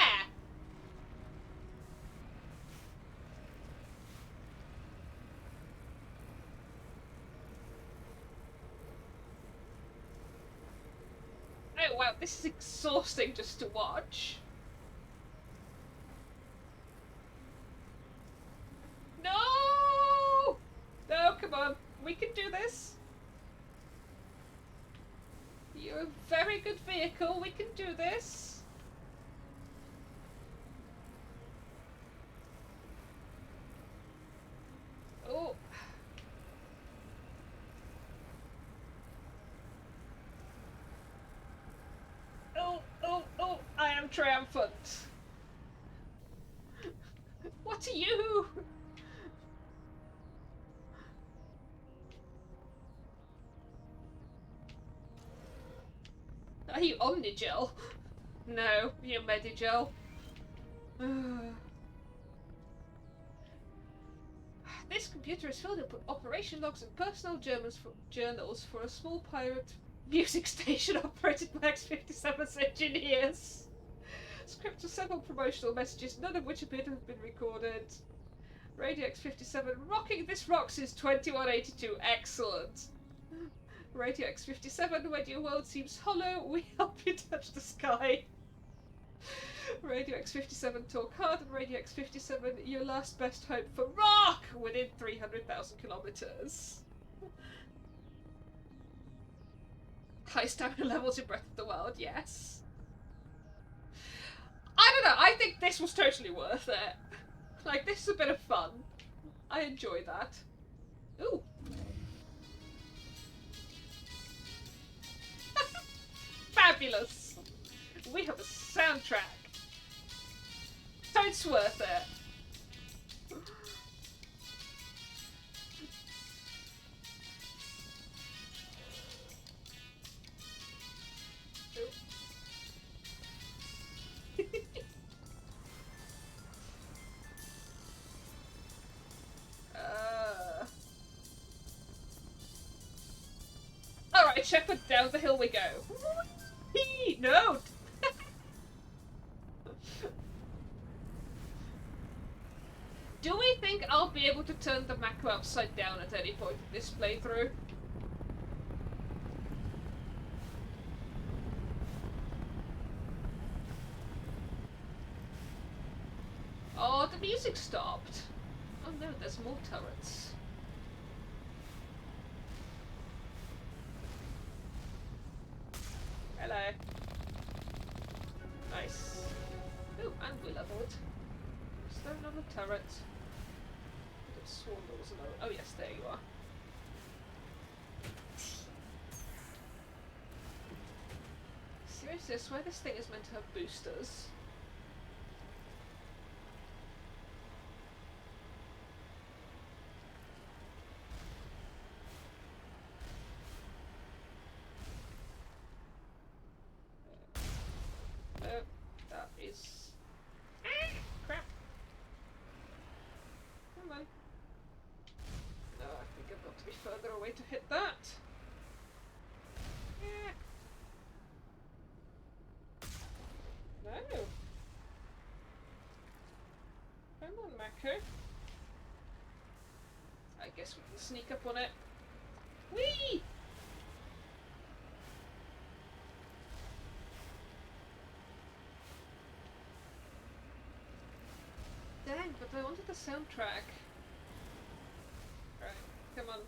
Oh wow, this is exhausting just to watch. No! No, come on, we can do this. You're a very good vehicle, we can do this. Oh. Oh, oh, oh, I am triumphant. What are you? Are you Omnigel? No, you're Medigel. This computer is filled up with operation logs and personal journals for a small pirate music station operated by X-57's engineers. Script to several promotional messages, none of which appear to have been recorded. Radio X57, rocking this rocks is 2182. Excellent. Radio X57, when your world seems hollow, we help you touch the sky. Radio X57, talk hard, and Radio X57, your last best hope for rock within 300,000 kilometers. High stamina levels in Breath of the Wild, yes. I don't know, I think this was totally worth it. Like, this is a bit of fun. I enjoy that. Ooh. Fabulous! We have a soundtrack. So it's worth it. Alright, Shepherd, down the hill we go. No! Do we think I'll be able to turn the macro upside down at any point in this playthrough? Oh, the music stopped. Oh no, there's more turrets. Hello. Nice. Oh, and we leveled. Is there another turret? I could have sworn there was another. Oh yes, there you are. Seriously, I swear this thing is meant to have boosters. That is... crap. Come on. No, I think I've got to be further away to hit that. No. Come on, Mako. I guess we can sneak up on it. Whee! Dang, but I wanted the soundtrack. Right, come on.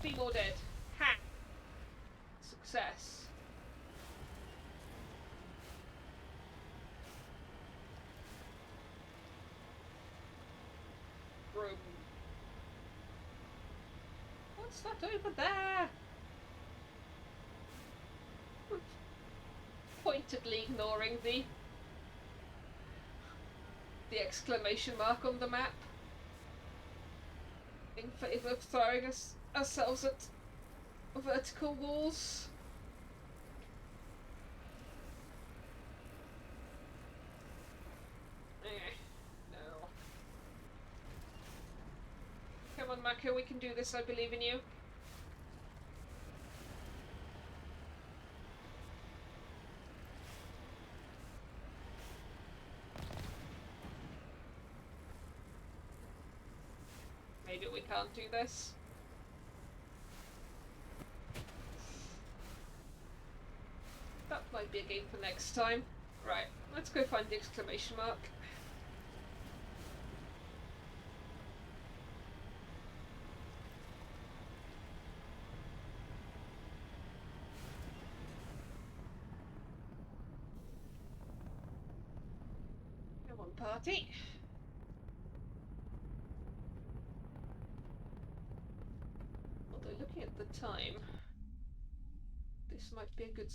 Be more dead. Ha! Success. Broom. What's that over there? Pointedly ignoring the exclamation mark on the map in favour of throwing ourselves at vertical walls. No. Come on, Mako, we can do this, I believe in you. Maybe we can't do this. That might be a game for next time. Right, let's go find the exclamation mark. Come on, party. Looking at the time, this might be a good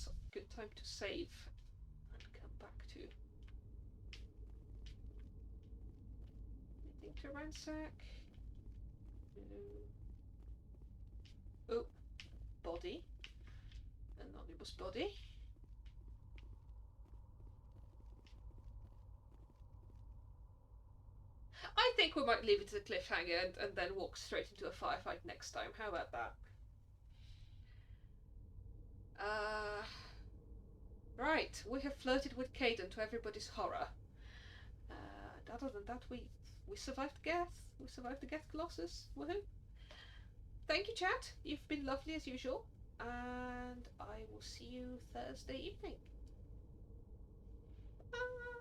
time to save and come back to. Anything to ransack? Oh, body. Anonymous body. I think we might leave it at a cliffhanger and then walk straight into a firefight next time. How about that? Right, we have flirted with Caden to everybody's horror. Other than that, we survived Geth. We survived the Geth Colossus. Woohoo! Thank you, chat. You've been lovely as usual. And I will see you Thursday evening. Bye!